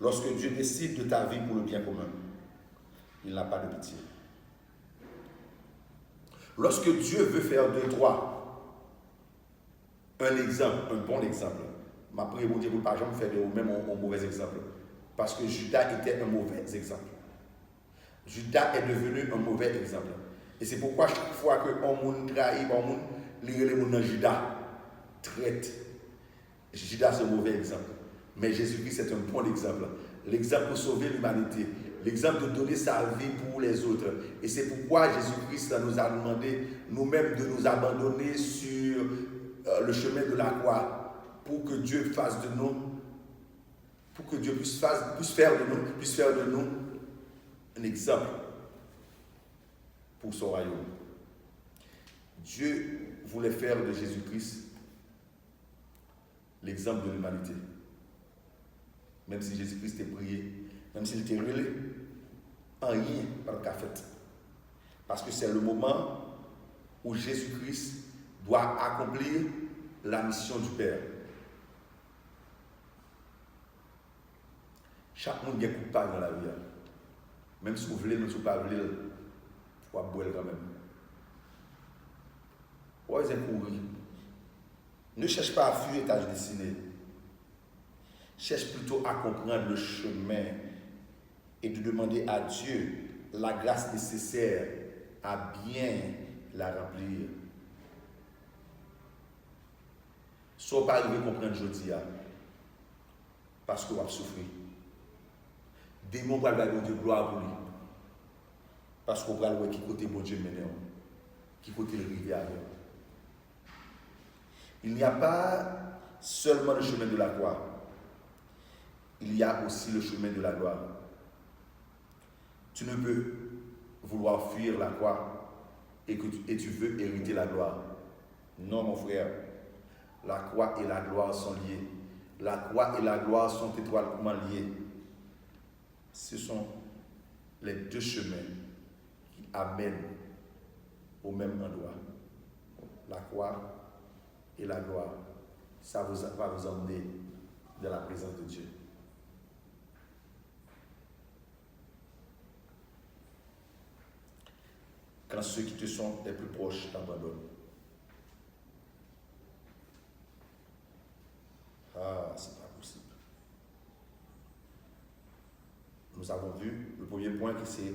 Lorsque Dieu décide de ta vie pour le bien commun, il n'a pas de pitié. Lorsque Dieu veut faire de toi un exemple, un bon exemple, ma prière, bon Dieu, vous ne pouvez pas jamais faire de même un mauvais exemple. Parce que Judas était un mauvais exemple. Judas est devenu un mauvais exemple. Et c'est pourquoi chaque fois que on trahit, on les gens Judas traite. Judas c'est un mauvais exemple. Mais Jésus-Christ est un bon exemple. L'exemple pour sauver l'humanité. L'exemple de donner sa vie pour les autres. Et c'est pourquoi Jésus-Christ nous a demandé nous-mêmes de nous abandonner sur le chemin de la croix pour que Dieu fasse de nous, pour que Dieu puisse faire de nous un exemple pour son royaume. Dieu voulait faire de Jésus-Christ l'exemple de l'humanité. Même si Jésus-Christ était prié, même s'il était relais, en rien par le fait. Parce que c'est le moment où Jésus-Christ doit accomplir la mission du Père. Chaque monde a un coupable dans la vie. Même si vous voulez, même si vous ne voulez pas, il faut boire quand même. Pourquoi vous courir? Ne cherche pas à fuir ta destinée. Cherche plutôt à comprendre le chemin et de demander à Dieu la grâce nécessaire à bien la remplir. Soit pas arriver à comprendre aujourd'hui, parce que vous avez souffert. Démon va le Dieu gloire pour lui. Parce qu'on va le voir qui côté bon Dieu maintenant, qui côté le rivière. Il n'y a pas seulement le chemin de la croix, il y a aussi le chemin de la gloire. Tu ne peux vouloir fuir la croix et tu veux hériter la gloire. Non, mon frère. La croix et la gloire sont liées. La croix et la gloire sont étroitement liées. Ce sont les deux chemins qui amènent au même endroit. La croix et la gloire, ça va vous emmener dans la présence de Dieu. Quand ceux qui te sont les plus proches t'abandonnent. Ah, c'est pas possible. Nous avons vu le premier point qui c'est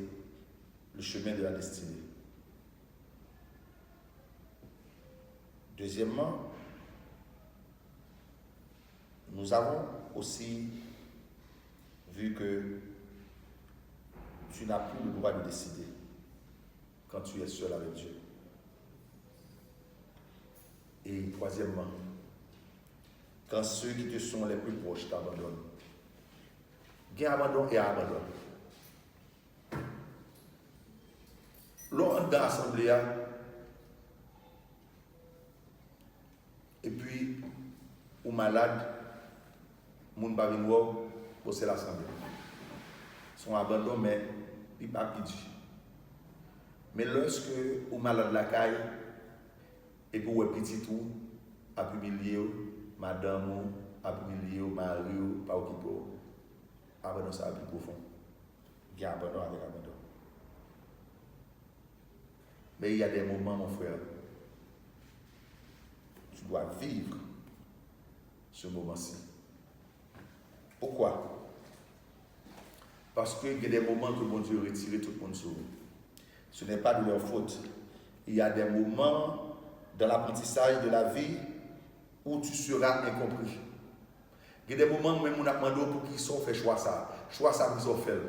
le chemin de la destinée. Deuxièmement, nous avons aussi vu que tu n'as plus le droit de décider quand tu es seul avec Dieu. Et troisièmement, quand ceux qui te sont les plus proches t'abandonnent. Gain abandon et abandon. L'on entre dans l'assemblée et puis, ou malade, moun pa vin wou, pour c'est l'assemblée. Son abandon, mais il pas pitié. Mais lorsque ou malade la caille, et pour ou petit tout, à humilier, madame, à humilier, mari, pas occupé, abandon ça plus profond. Il y a abandon avec abandon. Mais il y a des moments, mon frère, tu dois vivre ce moment-ci. Pourquoi? Parce qu'il y a des moments que mon Dieu retire tout le monde sur vous. Ce n'est pas de leur faute. Il y a des moments dans l'apprentissage de la vie où tu seras incompris. Il y a des moments où même on a demandé pour qu'ils soient fait choix ça. Choix ça vous ont fait.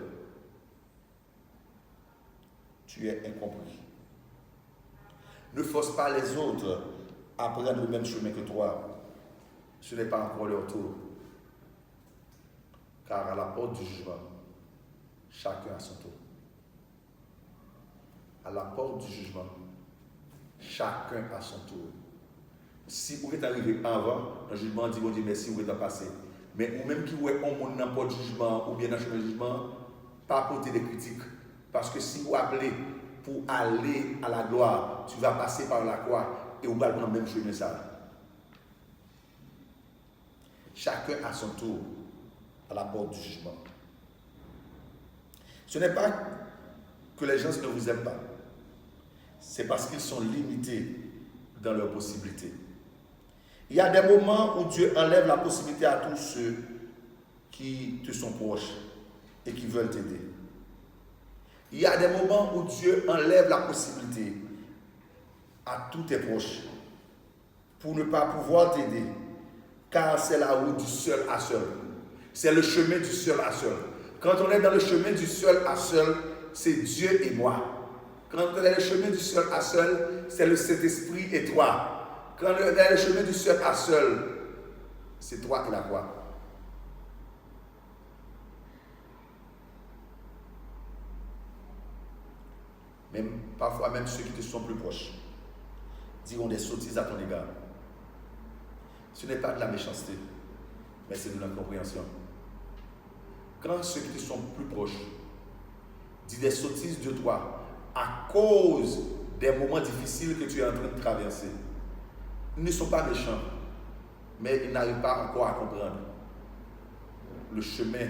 Tu es incompris. Ne force pas les autres à prendre le même chemin que toi. Ce n'est pas encore leur tour. Car à la porte du jugement, chacun a son tour. À la porte du jugement, chacun a son tour. Si vous êtes arrivé avant, le jugement dit, vous dit merci, vous êtes passé. Mais ou même qui vous êtes en monde dans le porte du jugement ou bien dans le chemin du jugement, pas porter des critiques. Parce que si vous appelez pour aller à la gloire, tu vas passer par la croix et vous allez prendre le même chemin ça. Chacun a son tour à la porte du jugement. Ce n'est pas que les gens ne vous aiment pas. C'est parce qu'ils sont limités dans leurs possibilités. Il y a des moments où Dieu enlève la possibilité à tous ceux qui te sont proches et qui veulent t'aider. Il y a des moments où Dieu enlève la possibilité à tous tes proches pour ne pas pouvoir t'aider. Car c'est la route du seul à seul. C'est le chemin du seul à seul. Quand on est dans le chemin du seul à seul, c'est Dieu et moi. Quand on est dans le chemin du seul à seul, c'est le Saint-Esprit et toi. Quand on est dans le chemin du seul à seul, c'est toi et la croix. Même, parfois même ceux qui te sont plus proches diront des sottises à ton égard. Ce n'est pas de la méchanceté, mais c'est de l'incompréhension. Quand ceux qui te sont plus proches disent des sottises de toi à cause des moments difficiles que tu es en train de traverser. Ils ne sont pas méchants, mais ils n'arrivent pas encore à comprendre le chemin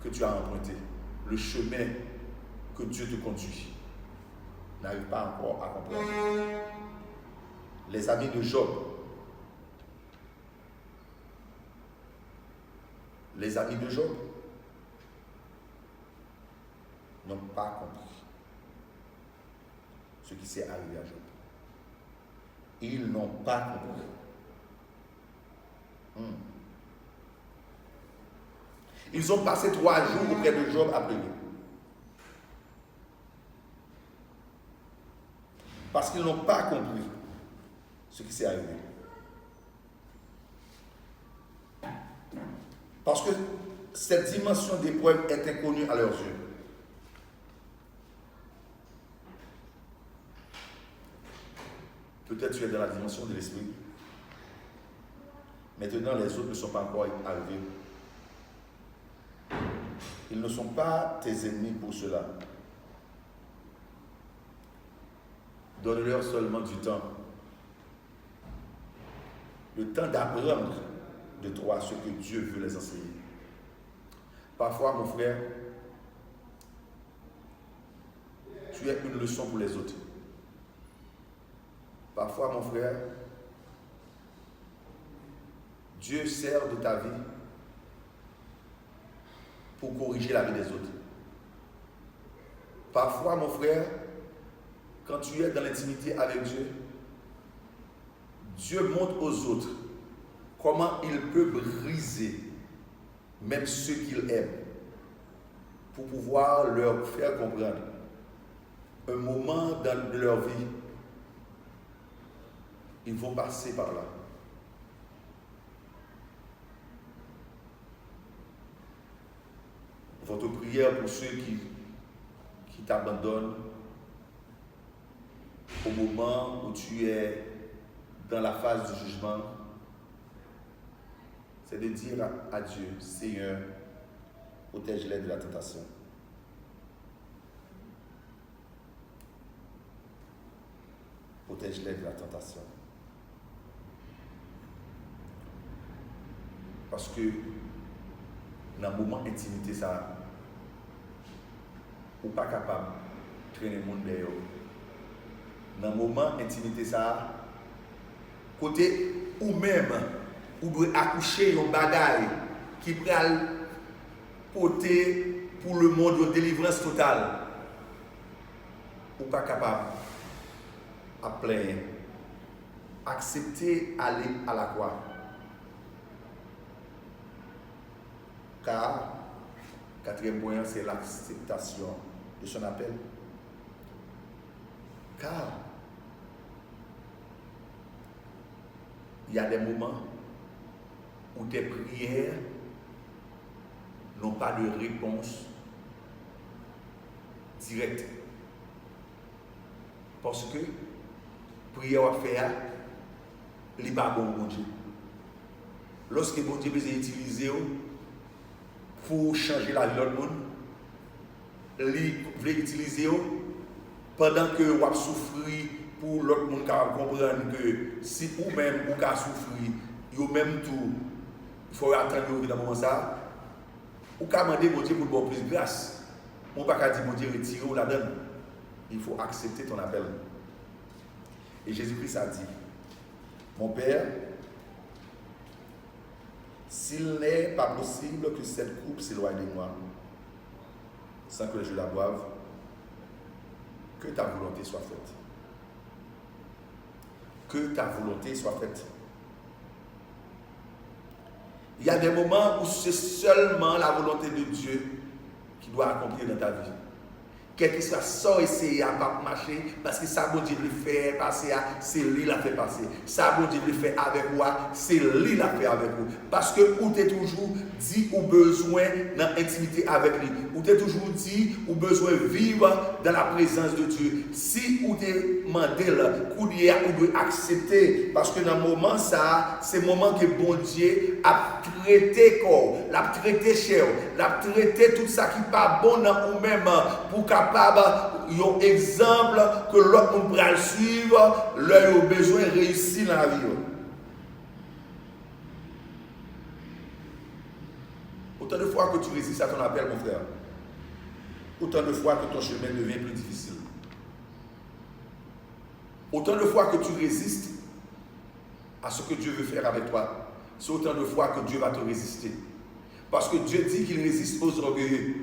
que tu as emprunté, le chemin que Dieu te conduit. Ils n'arrivent pas encore à comprendre. Les amis de Job, n'ont pas compris ce qui s'est arrivé à Job. Ils n'ont pas compris. Ils ont passé 3 jours auprès de Job à prier. Parce qu'ils n'ont pas compris ce qui s'est arrivé. Parce que cette dimension d'épreuve est inconnue à leurs yeux. Peut-être tu es dans la dimension de l'esprit. Maintenant, les autres ne sont pas encore arrivés. Ils ne sont pas tes ennemis pour cela. Donne-leur seulement du temps. Le temps d'apprendre de toi ce que Dieu veut les enseigner. Parfois, mon frère, tu es une leçon pour les autres. Parfois, mon frère, Dieu sert de ta vie pour corriger la vie des autres. Parfois, mon frère, quand tu es dans l'intimité avec Dieu, Dieu montre aux autres comment il peut briser même ceux qu'il aime pour pouvoir leur faire comprendre un moment de leur vie, ils vont passer par là. Votre prière pour ceux qui t'abandonnent au moment où tu es dans la phase du jugement, c'est de dire à Dieu, Seigneur, protège-les de la tentation. Protège-les de la tentation. Parce que dans le moment d'intimité, ça, ou pas capable de traîner le monde derrière. Dans le moment d'intimité, ça, côté ou même, ou doit accoucher un bagaille qui peut porter pour le monde de délivrance totale. Ou pas capable à plein. Accepter aller à la croix. Car, quatrième point, c'est l'acceptation de son appel. Car, il y a des moments où tes prières n'ont pas de réponse directe. Parce que, prière à faire, il n'est pas bon, Dieu. Lorsque bon Dieu peut utiliser pour changer la vie de l'autre monde, il veut utiliser pendant que vous avez souffert pour l'autre monde qui comprendre que si vous-même vous avez souffert, vous-même tout, il faut attendre dans le moment ça. Vous pouvez demander bon Dieu pour le bon plus de grâce. On ne peut pas dire bon Dieu retire ou la donne. Il faut accepter ton appel. Et Jésus-Christ a dit, mon Père, s'il n'est pas possible que cette coupe s'éloigne de moi, sans que je la boive, que ta volonté soit faite. Que ta volonté soit faite. Il y a des moments où c'est seulement la volonté de Dieu qui doit accomplir dans ta vie. Quel que soit ça, essayer à pas marcher, parce que ça, bon Dieu le fait passer, c'est lui qui l'a fait passer. Ça, bon Dieu le fait avec moi, c'est lui qui l'a fait avec vous. Parce que où tu es toujours dit ou besoin dans l'intimité avec lui. Où tu es toujours dit ou besoin de vivre dans la présence de Dieu. Si ou tu es demandé là, ou doit accepter, parce que dans le moment ça, c'est le moment que bon Dieu a traité corps, l'a traité chair, l'a traité tout ça qui n'est pas bon dans nous-mêmes pour capable capable, un exemple que l'autre monde pourra suivre, leur a besoin de réussir dans la vie. Autant de fois que tu résistes à ton appel, mon frère, autant de fois que ton chemin devient plus difficile. Autant de fois que tu résistes à ce que Dieu veut faire avec toi, c'est autant de fois que Dieu va te résister. Parce que Dieu dit qu'il résiste aux orgueilleux,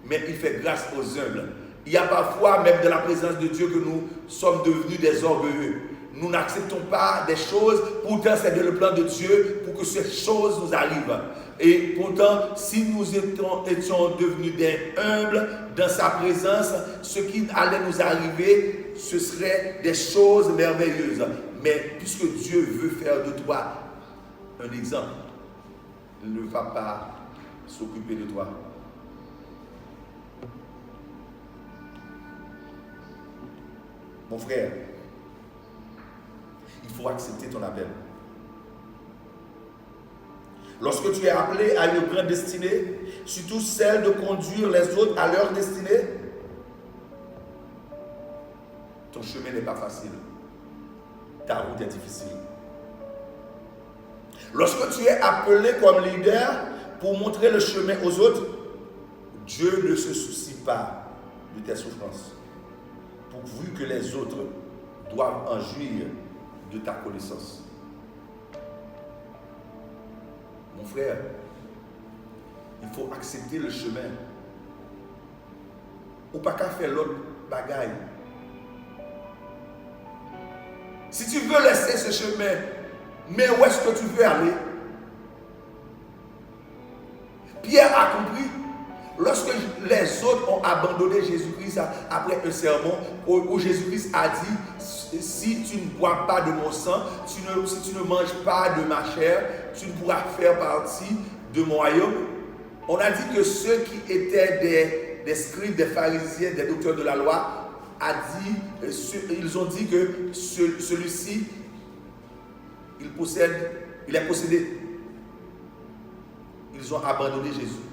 mais il fait grâce aux humbles. Il y a parfois, même dans la présence de Dieu, que nous sommes devenus des orgueilleux. Nous n'acceptons pas des choses, pourtant c'est le plan de Dieu pour que ces choses nous arrivent. Et pourtant, si nous étions devenus des humbles dans sa présence, ce qui allait nous arriver, ce serait des choses merveilleuses. Mais puisque Dieu veut faire de toi un exemple, il ne va pas s'occuper de toi. Mon frère, il faut accepter ton appel. Lorsque tu es appelé à une grande destinée, surtout celle de conduire les autres à leur destinée, ton chemin n'est pas facile. Ta route est difficile. Lorsque tu es appelé comme leader pour montrer le chemin aux autres, Dieu ne se soucie pas de tes souffrances, pourvu que les autres doivent en jouir de ta connaissance. Mon frère, il faut accepter le chemin. Ou pas qu'à faire l'autre bagaille. Si tu veux laisser ce chemin, mais où est-ce que tu veux aller? Pierre a compris. Lorsque les autres ont abandonné Jésus-Christ après un sermon où Jésus-Christ a dit: si tu ne bois pas de mon sang, si tu ne manges pas de ma chair, tu ne pourras faire partie de mon royaume. On a dit que ceux qui étaient des scribes, des pharisiens, des docteurs de la loi, ils ont dit que celui-ci, il est possédé. Ils ont abandonné Jésus.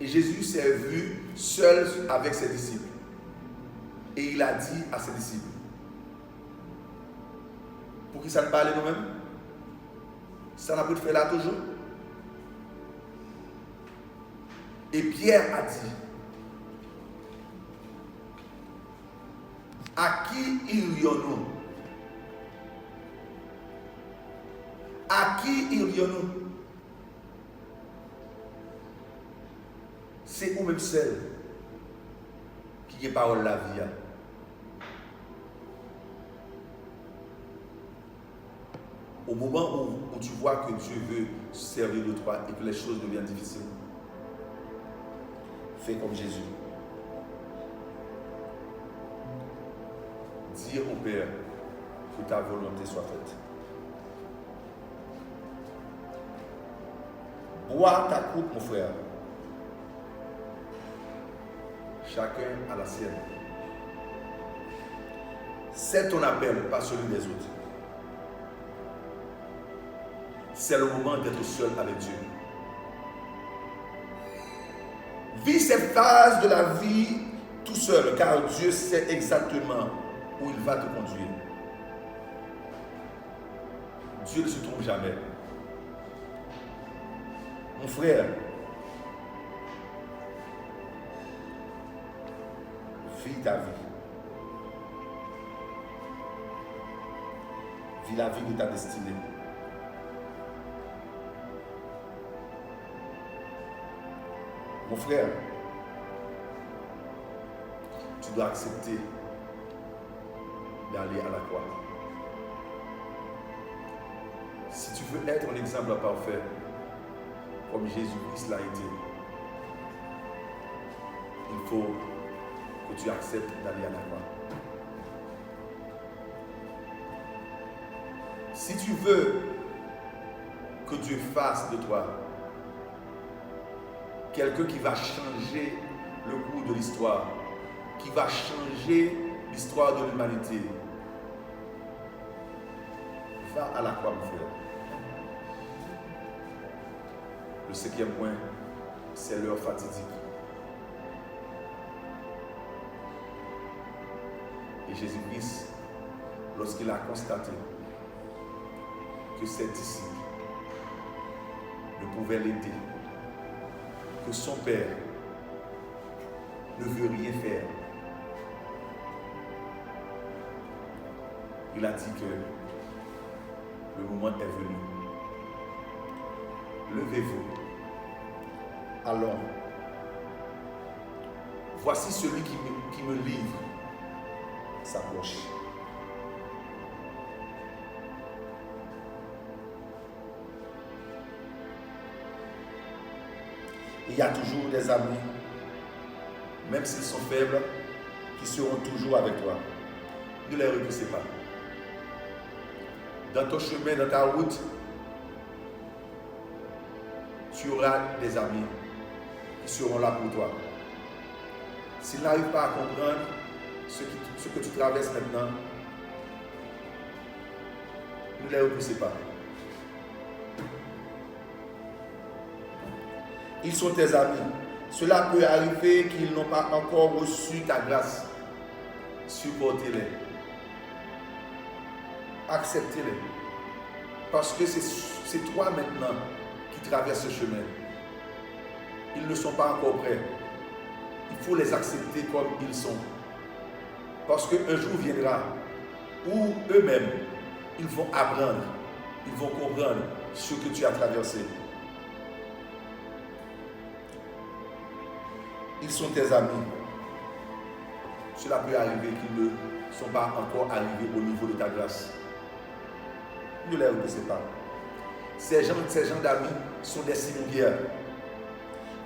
Et Jésus s'est vu seul avec ses disciples. Et il a dit à ses disciples: pour qui ça ne parle nous-mêmes? Ça n'a pas de faire là toujours. Et Pierre a dit: à qui irions-nous? À qui irions-nous? C'est vous-même seul qui est parole la vie. Au moment où tu vois que Dieu veut se servir de toi et que les choses deviennent difficiles, fais comme Jésus. Dis au Père que ta volonté soit faite. Bois ta coupe, mon frère. Chacun a la sienne. C'est ton appel, pas celui des autres. C'est le moment d'être seul avec Dieu. Vis cette phase de la vie tout seul, car Dieu sait exactement où il va te conduire. Dieu ne se trompe jamais. Mon frère, vis ta vie. Vis la vie de ta destinée. Mon frère, tu dois accepter d'aller à la croix. Si tu veux être un exemple parfait, comme Jésus-Christ l'a été, il faut que tu acceptes d'aller à la croix. Si tu veux que Dieu fasse de toi quelqu'un qui va changer le cours de l'histoire, qui va changer l'histoire de l'humanité, va à la croix, mon frère. Le 5e point, c'est l'heure fatidique. Et Jésus-Christ, lorsqu'il a constaté que ses disciples ne pouvaient l'aider, que son Père ne veut rien faire, il a dit que le moment est venu. Levez-vous. Allons. Voici celui qui me livre s'approche. Il y a toujours des amis, même s'ils sont faibles, qui seront toujours avec toi. Ne les repoussez pas. Dans ton chemin, dans ta route, tu auras des amis qui seront là pour toi. S'ils n'arrivent pas à comprendre ce que tu traverses maintenant, ne les repoussez pas. Ils sont tes amis. Cela peut arriver qu'ils n'ont pas encore reçu ta grâce. Supportez-les. Acceptez-les. Parce que c'est toi maintenant qui traverses ce chemin. Ils ne sont pas encore prêts. Il faut les accepter comme ils sont. Parce qu'un jour viendra où eux-mêmes, ils vont apprendre, ils vont comprendre ce que tu as traversé. Ils sont tes amis. Cela peut arriver qu'ils ne sont pas encore arrivés au niveau de ta grâce. Ne les repoussez pas. Ces gens d'amis sont des cimetières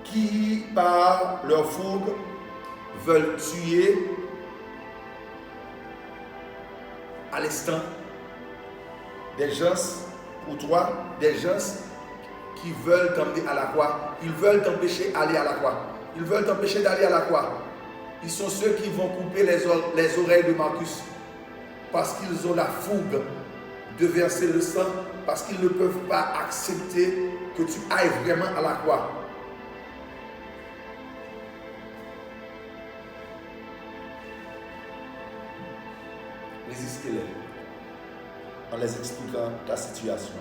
qui, par leur fougue, veulent tuer à l'instant des gens pour toi, des gens qui veulent t'emmener à la croix. Ils veulent t'empêcher d'aller à la croix. Ils veulent t'empêcher d'aller à la croix. Ils sont ceux qui vont couper les oreilles de Marcus parce qu'ils ont la fougue de verser le sang, parce qu'ils ne peuvent pas accepter que tu ailles vraiment à la croix. Résistez-les en les expliquant ta situation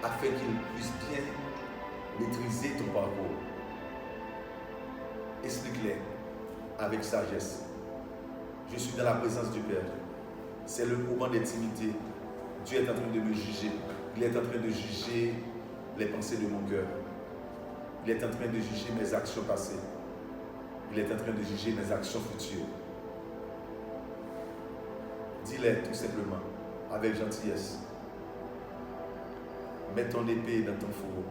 afin qu'ils puissent bien maîtriser ton parcours. Explique-les avec sagesse. Je suis dans la présence du Père. C'est le moment d'intimité. Dieu est en train de me juger. Il est en train de juger les pensées de mon cœur. Il est en train de juger mes actions passées. Il est en train de juger mes actions futures. Dis-les tout simplement, avec gentillesse. Mets ton épée dans ton fourreau.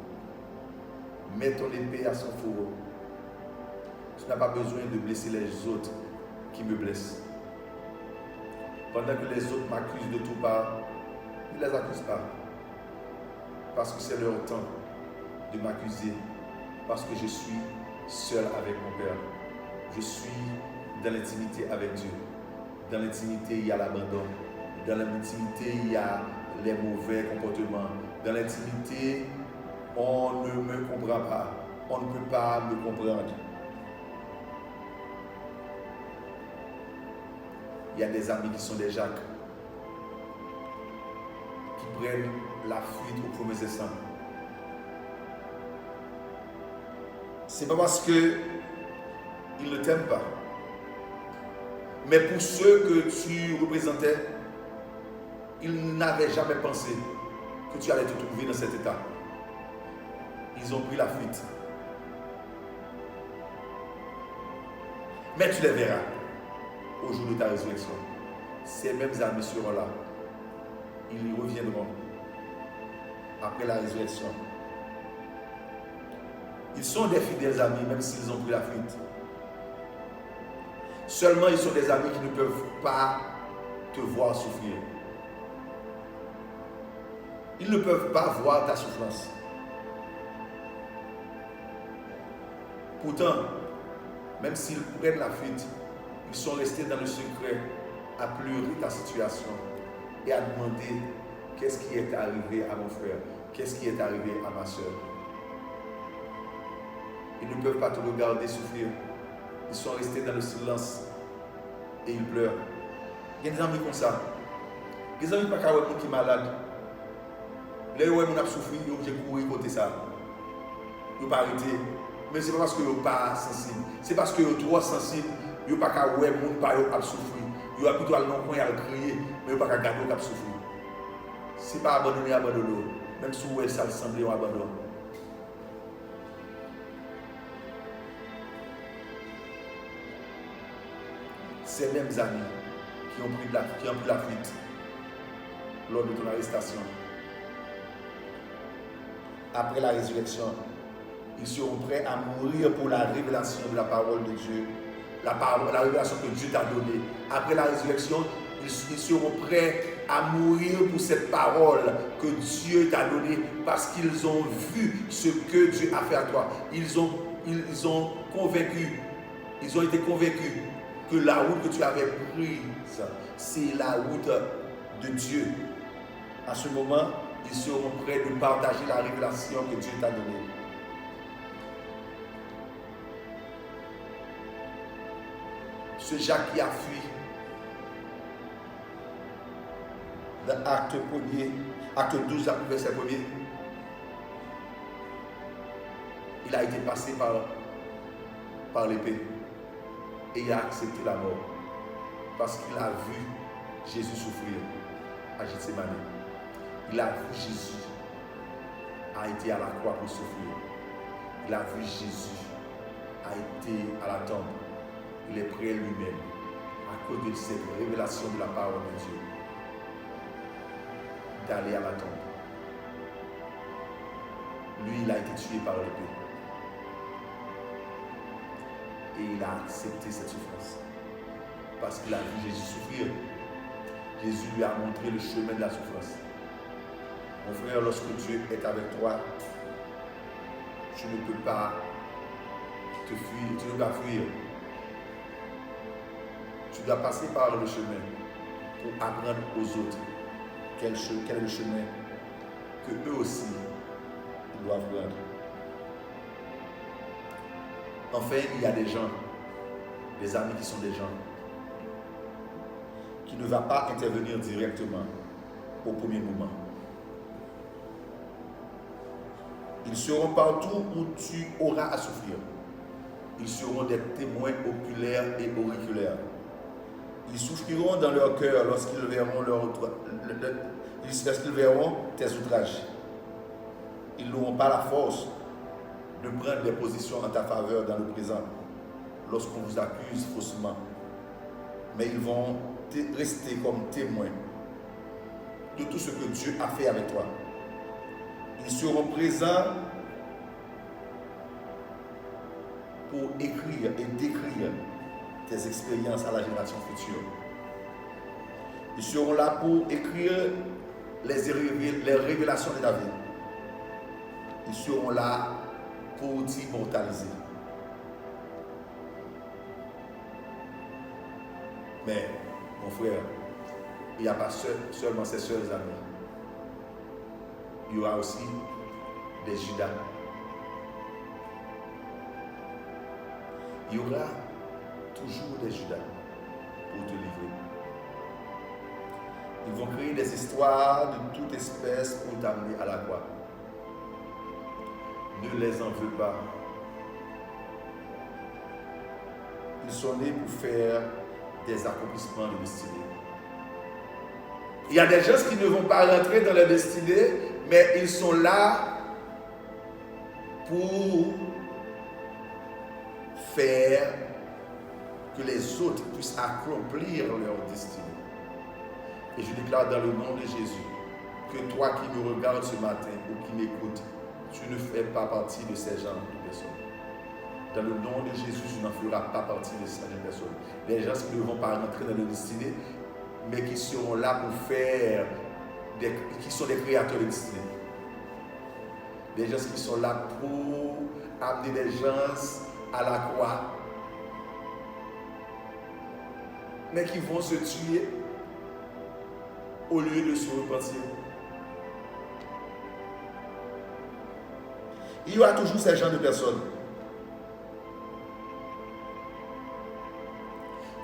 Mets ton épée à son fourreau. Tu n'as pas besoin de blesser les autres qui me blessent. Pendant que les autres m'accusent de tout part, ne les accuse pas. Parce que c'est leur temps de m'accuser. Parce que je suis seul avec mon Père. Je suis dans l'intimité avec Dieu. Dans l'intimité, il y a l'abandon. Dans l'intimité, il y a les mauvais comportements. Dans l'intimité, on ne me comprend pas. On ne peut pas me comprendre. Il y a des amis qui sont des Jacques, qui prennent la fuite au premier instant. Ce n'est pas parce qu'ils ne t'aiment pas. Mais pour ceux que tu représentais, ils n'avaient jamais pensé que tu allais te trouver dans cet état. Ils ont pris la fuite. Mais tu les verras au jour de ta résurrection. Ces mêmes amis seront là. Ils reviendront après la résurrection. Ils sont des fidèles amis, même s'ils ont pris la fuite. Seulement, ils sont des amis qui ne peuvent pas te voir souffrir. Ils ne peuvent pas voir ta souffrance. Pourtant, même s'ils prennent la fuite, ils sont restés dans le secret à pleurer ta situation et à demander qu'est-ce qui est arrivé à mon frère, qu'est-ce qui est arrivé à ma soeur. Ils ne peuvent pas te regarder souffrir. Ils sont restés dans le silence et il pleure. Il y a des amis comme ça. Des amis pas qu'à qui malade. Les où on a souffert, ils ont obligé de courir côté ça. Ils n'ont pas arrêté. Mais ce n'est pas parce qu'ils ne sont pas sensibles. C'est parce qu'ils sont trop sensibles. Ils n'ont pas qu'à voir les gens qui souffrir. Ils ont plutôt à crier, mais ils n'ont pas qu'à garder qui souffrir. Ce n'est pas abandonner, abandonner. Même si ça semble un abandon. Ces mêmes amis qui ont pris la fuite lors de ton arrestation, après la résurrection, ils seront prêts à mourir pour la révélation de la parole de Dieu, la révélation que Dieu t'a donnée. Après la résurrection, ils seront prêts à mourir pour cette parole que Dieu t'a donnée parce qu'ils ont vu ce que Dieu a fait à toi. Ils ont été convaincus que la route que tu avais prise, c'est la route de Dieu. À ce moment, ils seront prêts de partager la révélation que Dieu t'a donnée. Ce Jacques qui a fui dans Acte 12, verset 1er, il a été passé par l'épée et il a accepté la mort parce qu'il a vu Jésus souffrir à Gethsémani. Il a vu Jésus a été à la croix pour souffrir. Il a vu Jésus a été à la tombe. Il est prêt lui-même à cause de cette révélation de la parole de Dieu d'aller à la tombe. Lui, il a été tué par l'épée. Et il a accepté cette souffrance. Parce qu'il a vu Jésus souffrir. Jésus lui a montré le chemin de la souffrance. Mon frère, lorsque Dieu est avec toi, tu ne peux pas te fuir, tu ne peux pas fuir. Tu dois passer par le chemin pour apprendre aux autres quel est le chemin que eux aussi doivent prendre. Enfin, il y a des gens, des amis qui sont des gens qui ne vont pas intervenir directement au premier moment. Ils seront partout où tu auras à souffrir. Ils seront des témoins oculaires et auriculaires. Ils souffriront dans leur cœur lorsqu'ils verront tes outrages. Ils n'auront pas la force de prendre des positions en ta faveur dans le présent lorsqu'on vous accuse faussement. Mais ils vont rester comme témoins de tout ce que Dieu a fait avec toi. Ils seront présents pour écrire et décrire tes expériences à la génération future. Ils seront là pour écrire les révélations de ta vie. Ils seront là pour t'immortaliser. Mais, mon frère, il n'y a pas seulement ses seuls amis. Il y aura aussi des Judas. Il y aura toujours des Judas pour te livrer. Ils vont créer des histoires de toute espèce pour t'amener à la croix. Ne les en veux pas. Ils sont nés pour faire des accomplissements de destinée. Il y a des gens qui ne vont pas rentrer dans la destinée, mais ils sont là pour faire que les autres puissent accomplir leur destinée. Et je déclare dans le nom de Jésus que toi qui me regardes ce matin ou qui m'écoutes, tu ne fais pas partie de ces genres de personnes. Dans le nom de Jésus, tu n'en feras pas partie de ces personnes. Des gens qui ne vont pas rentrer dans leur destinée, mais qui seront là pour faire, qui sont des créateurs de destinée. Des gens qui sont là pour amener des gens à la croix, mais qui vont se tuer au lieu de se repentir. Il y aura toujours ces gens de personnes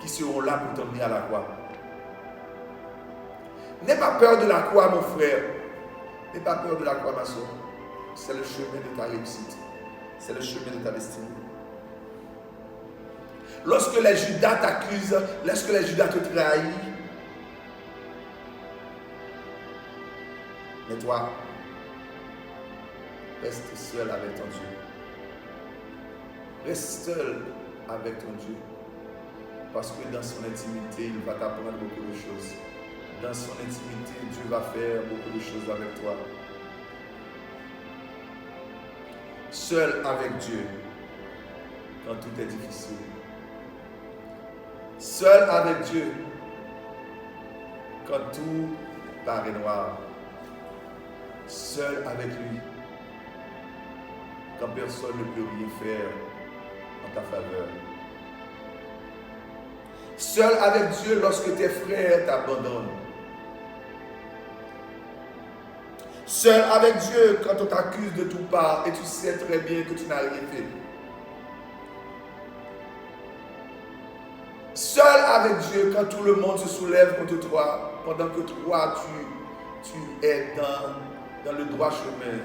qui seront là pour t'emmener à la croix. N'aie pas peur de la croix, mon frère. N'aie pas peur de la croix, ma soeur. C'est le chemin de ta réussite. C'est le chemin de ta destinée. Lorsque les Judas t'accusent, lorsque les Judas te trahissent, mais toi, reste seul avec ton Dieu. Reste seul avec ton Dieu. Parce que dans son intimité, il va t'apprendre beaucoup de choses. Dans son intimité, Dieu va faire beaucoup de choses avec toi. Seul avec Dieu, quand tout est difficile. Seul avec Dieu, quand tout paraît noir. Seul avec lui, quand personne ne peut rien faire en ta faveur. Seul avec Dieu lorsque tes frères t'abandonnent. Seul avec Dieu quand on t'accuse de tout part et tu sais très bien que tu n'as rien fait. Seul avec Dieu quand tout le monde se soulève contre toi pendant que toi tu es dans le droit chemin.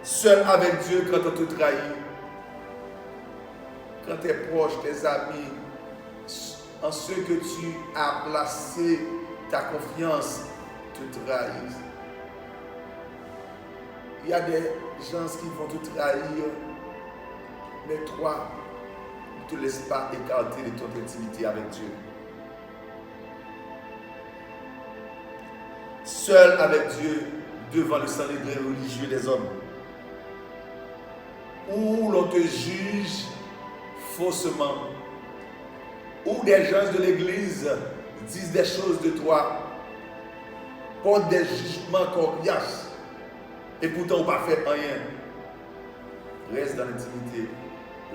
Seul avec Dieu quand on te trahit. Quand tes proches, tes amis, en ceux que tu as placé ta confiance, te trahissent. Il y a des gens qui vont te trahir, mais toi, ne te laisse pas écarter de ton intimité avec Dieu. Seul avec Dieu, devant le Sanhédrin religieux des hommes, où l'on te juge faussement, où des gens de l'Église disent des choses de toi, portent des jugements coriaces, et pourtant on n'a pas fait rien. Reste dans l'intimité,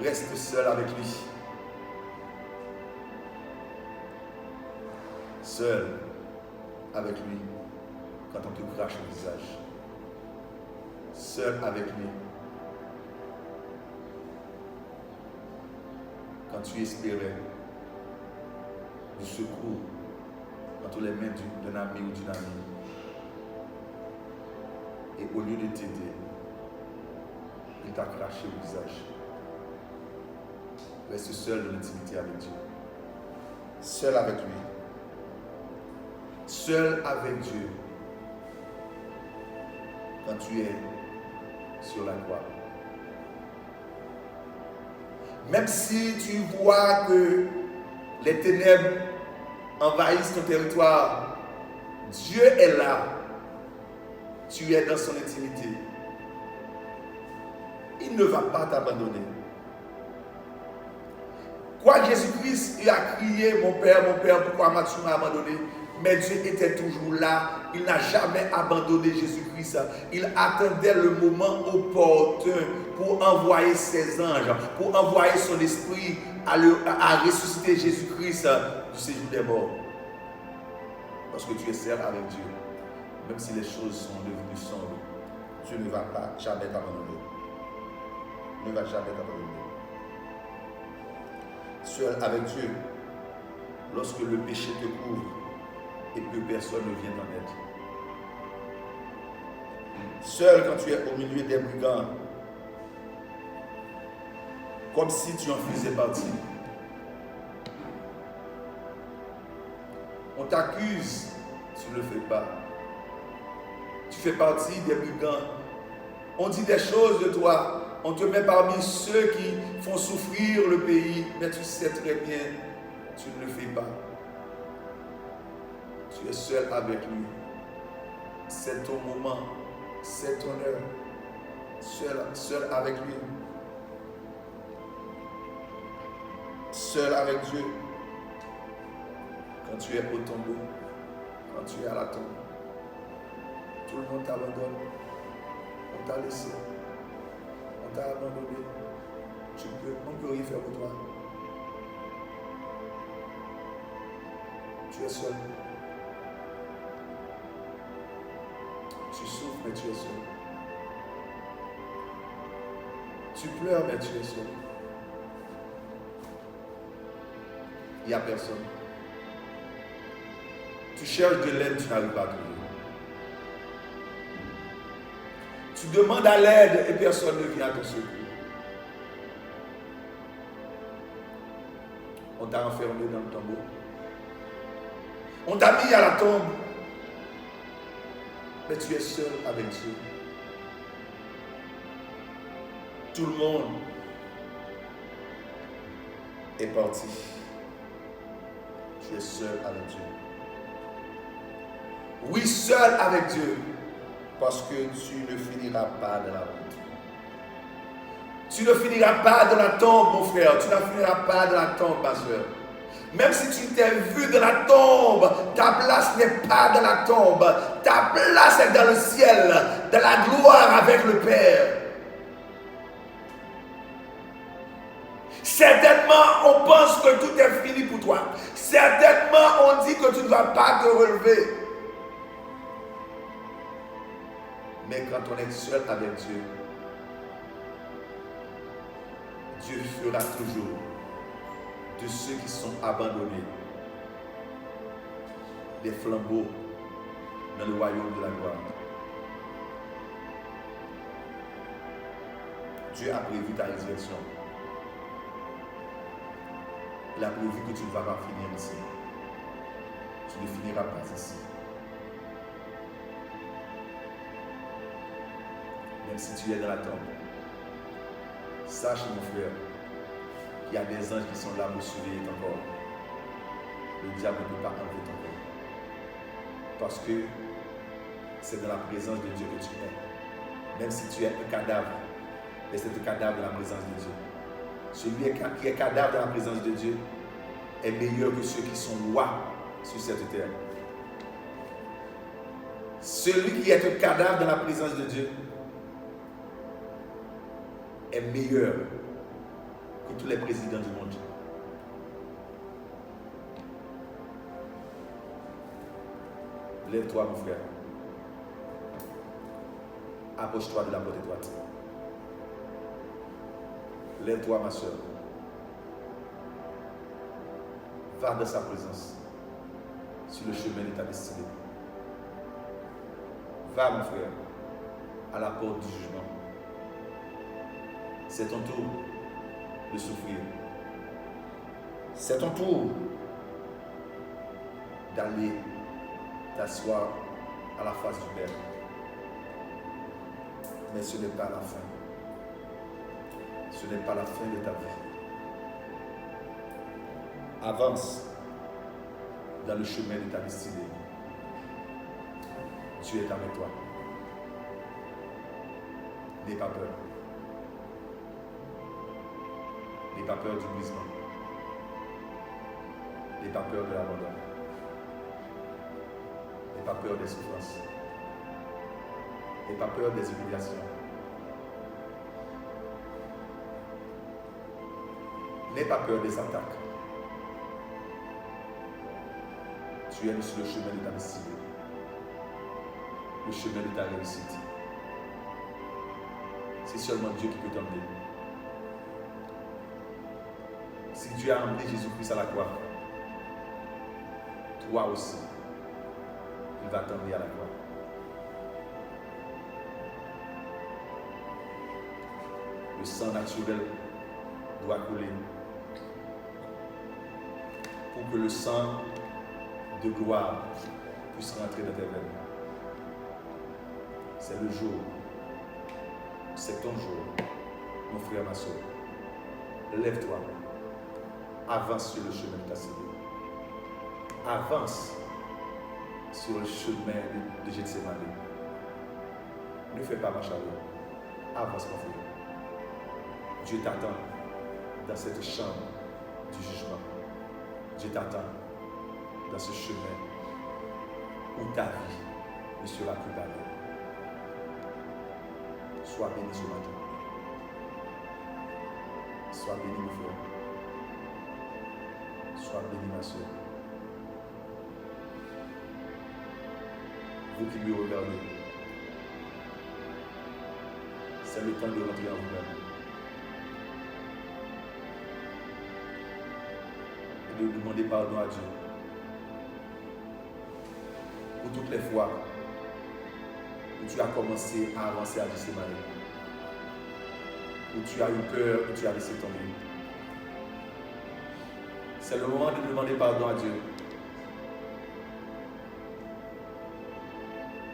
reste seul avec lui. Seul avec lui quand on te crache le visage. Seul avec lui quand tu espérais du secours entre les mains d'un ami ou d'une amie. Et au lieu de t'aider, il t'a craché au visage. Reste seul dans l'intimité avec Dieu. Seul avec lui. Seul avec Dieu. Quand tu es sur la croix. Même si tu vois que les ténèbres envahissent ton territoire, Dieu est là. Tu es dans son intimité. Il ne va pas t'abandonner. Quoi, Jésus-Christ, il a crié, mon Père, pourquoi m'as-tu abandonné? Mais Dieu était toujours là. Il n'a jamais abandonné Jésus-Christ. Il attendait le moment opportun pour envoyer ses anges, pour envoyer son esprit à ressusciter Jésus-Christ du séjour des morts. Parce que tu es seul avec Dieu. Même si les choses sont devenues sombres, Dieu ne va pas jamais t'abandonner. Ne va jamais t'abandonner. Seul avec Dieu, lorsque le péché te couvre et que personne ne vient en aide. Seul quand tu es au milieu des brigands, comme si tu en faisais partie. On t'accuse, tu ne le fais pas. Tu fais partie des brigands. On dit des choses de toi. On te met parmi ceux qui font souffrir le pays. Mais tu sais très bien, tu ne le fais pas. Tu es seul avec lui. C'est ton moment. C'est ton heure. Seul avec lui. Seul avec Dieu. Quand tu es au tombeau. Quand tu es à la tombe. Tout le monde t'abandonne. On t'a laissé. On t'a abandonné. On ne peut rien faire pour toi. Tu es seul. Tu souffres, mais tu es seul. Tu pleures, mais tu es seul. Il n'y a personne. Tu cherches de l'aide, tu n'arrives pas à trouver. Tu demandes à l'aide et personne ne vient à ton secours. On t'a enfermé dans le tombeau. On t'a mis à la tombe. Mais tu es seul avec Dieu. Tout le monde est parti. Tu es seul avec Dieu. Oui, seul avec Dieu. Parce que tu ne finiras pas de la route. Tu ne finiras pas dans la tombe, mon frère. Tu ne finiras pas dans la tombe, ma soeur. Même si tu t'es vu dans la tombe, ta place n'est pas dans la tombe. Ta place est dans le ciel, dans la gloire avec le Père. Certainement, on pense que tout est fini pour toi. Certainement, on dit que tu ne vas pas te relever. Mais quand on est seul avec Dieu, Dieu fera toujours de ceux qui sont abandonnés des flambeaux dans le royaume de la gloire. Dieu a prévu ta résurrection. Il a prévu que tu ne vas pas finir ici. Tu ne finiras pas ici. Même si tu es dans la tombe, sache, mon frère, qu'il y a des anges qui sont là pour surveiller ton corps. Le diable ne peut pas enlever ton corps. Parce que c'est dans la présence de Dieu que tu es. Même si tu es un cadavre, mais c'est un cadavre dans la présence de Dieu. Celui qui est cadavre dans la présence de Dieu est meilleur que ceux qui sont lois sur cette terre. Celui qui est un cadavre dans la présence de Dieu est meilleur que tous les présidents du monde. Lève-toi, mon frère. Approche-toi de la porte étroite. Lève-toi, ma soeur. Va dans sa présence, sur le chemin de ta destinée. Va, mon frère, à la porte du jugement. C'est ton tour de souffrir. C'est ton tour d'aller t'asseoir à la face du Père. Mais ce n'est pas la fin. Ce n'est pas la fin de ta vie. Avance dans le chemin de ta destinée. Dieu est avec toi. N'aie pas peur. N'aie pas peur du brisement. N'aie pas peur de l'abandon. N'aie pas peur des souffrances. N'aie pas peur des humiliations. N'aie pas peur des attaques. Tu es sur le chemin de ta destinée. Le chemin de ta réussite. C'est seulement Dieu qui peut t'emmener. Si Dieu a emmené Jésus-Christ à la croix, toi aussi, il va t'emmener à la croix. Le sang naturel doit couler pour que le sang de gloire puisse rentrer dans tes veines. C'est le jour. C'est ton jour, mon frère, ma soeur. Lève-toi. Avance sur le chemin de ta cellule. Avance sur le chemin de Gethsémane. Ne fais pas marche arrière. Avance, mon frère. Dieu t'attend dans cette chambre du jugement. Dieu t'attend dans ce chemin où ta vie ne sera plus pareille. Sois béni ce matin. Sois béni, mon frère. Sois béni, ma soeur. Vous qui me regardez, c'est le temps de rentrer en vous-même. Et de demander pardon à Dieu pour toutes les fois où tu as commencé à avancer à Gethsémani, où tu as eu peur, où tu as laissé tomber. C'est le moment de demander pardon à Dieu.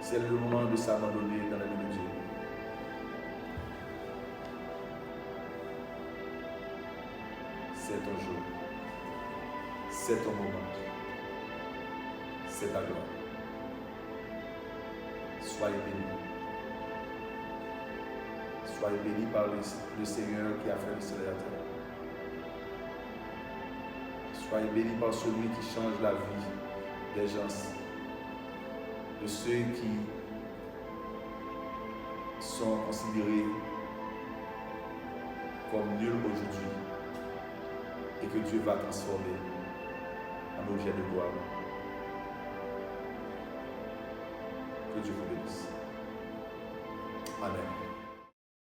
C'est le moment de s'abandonner dans la main de Dieu. C'est ton jour. C'est ton moment. C'est ta gloire. Soyez bénis. Soyez bénis par le Seigneur qui a fait le ciel et la terre. Soyez bénis par celui qui change la vie des gens, de ceux qui sont considérés comme nuls aujourd'hui et que Dieu va transformer en objet de gloire. Que Dieu vous bénisse. Amen.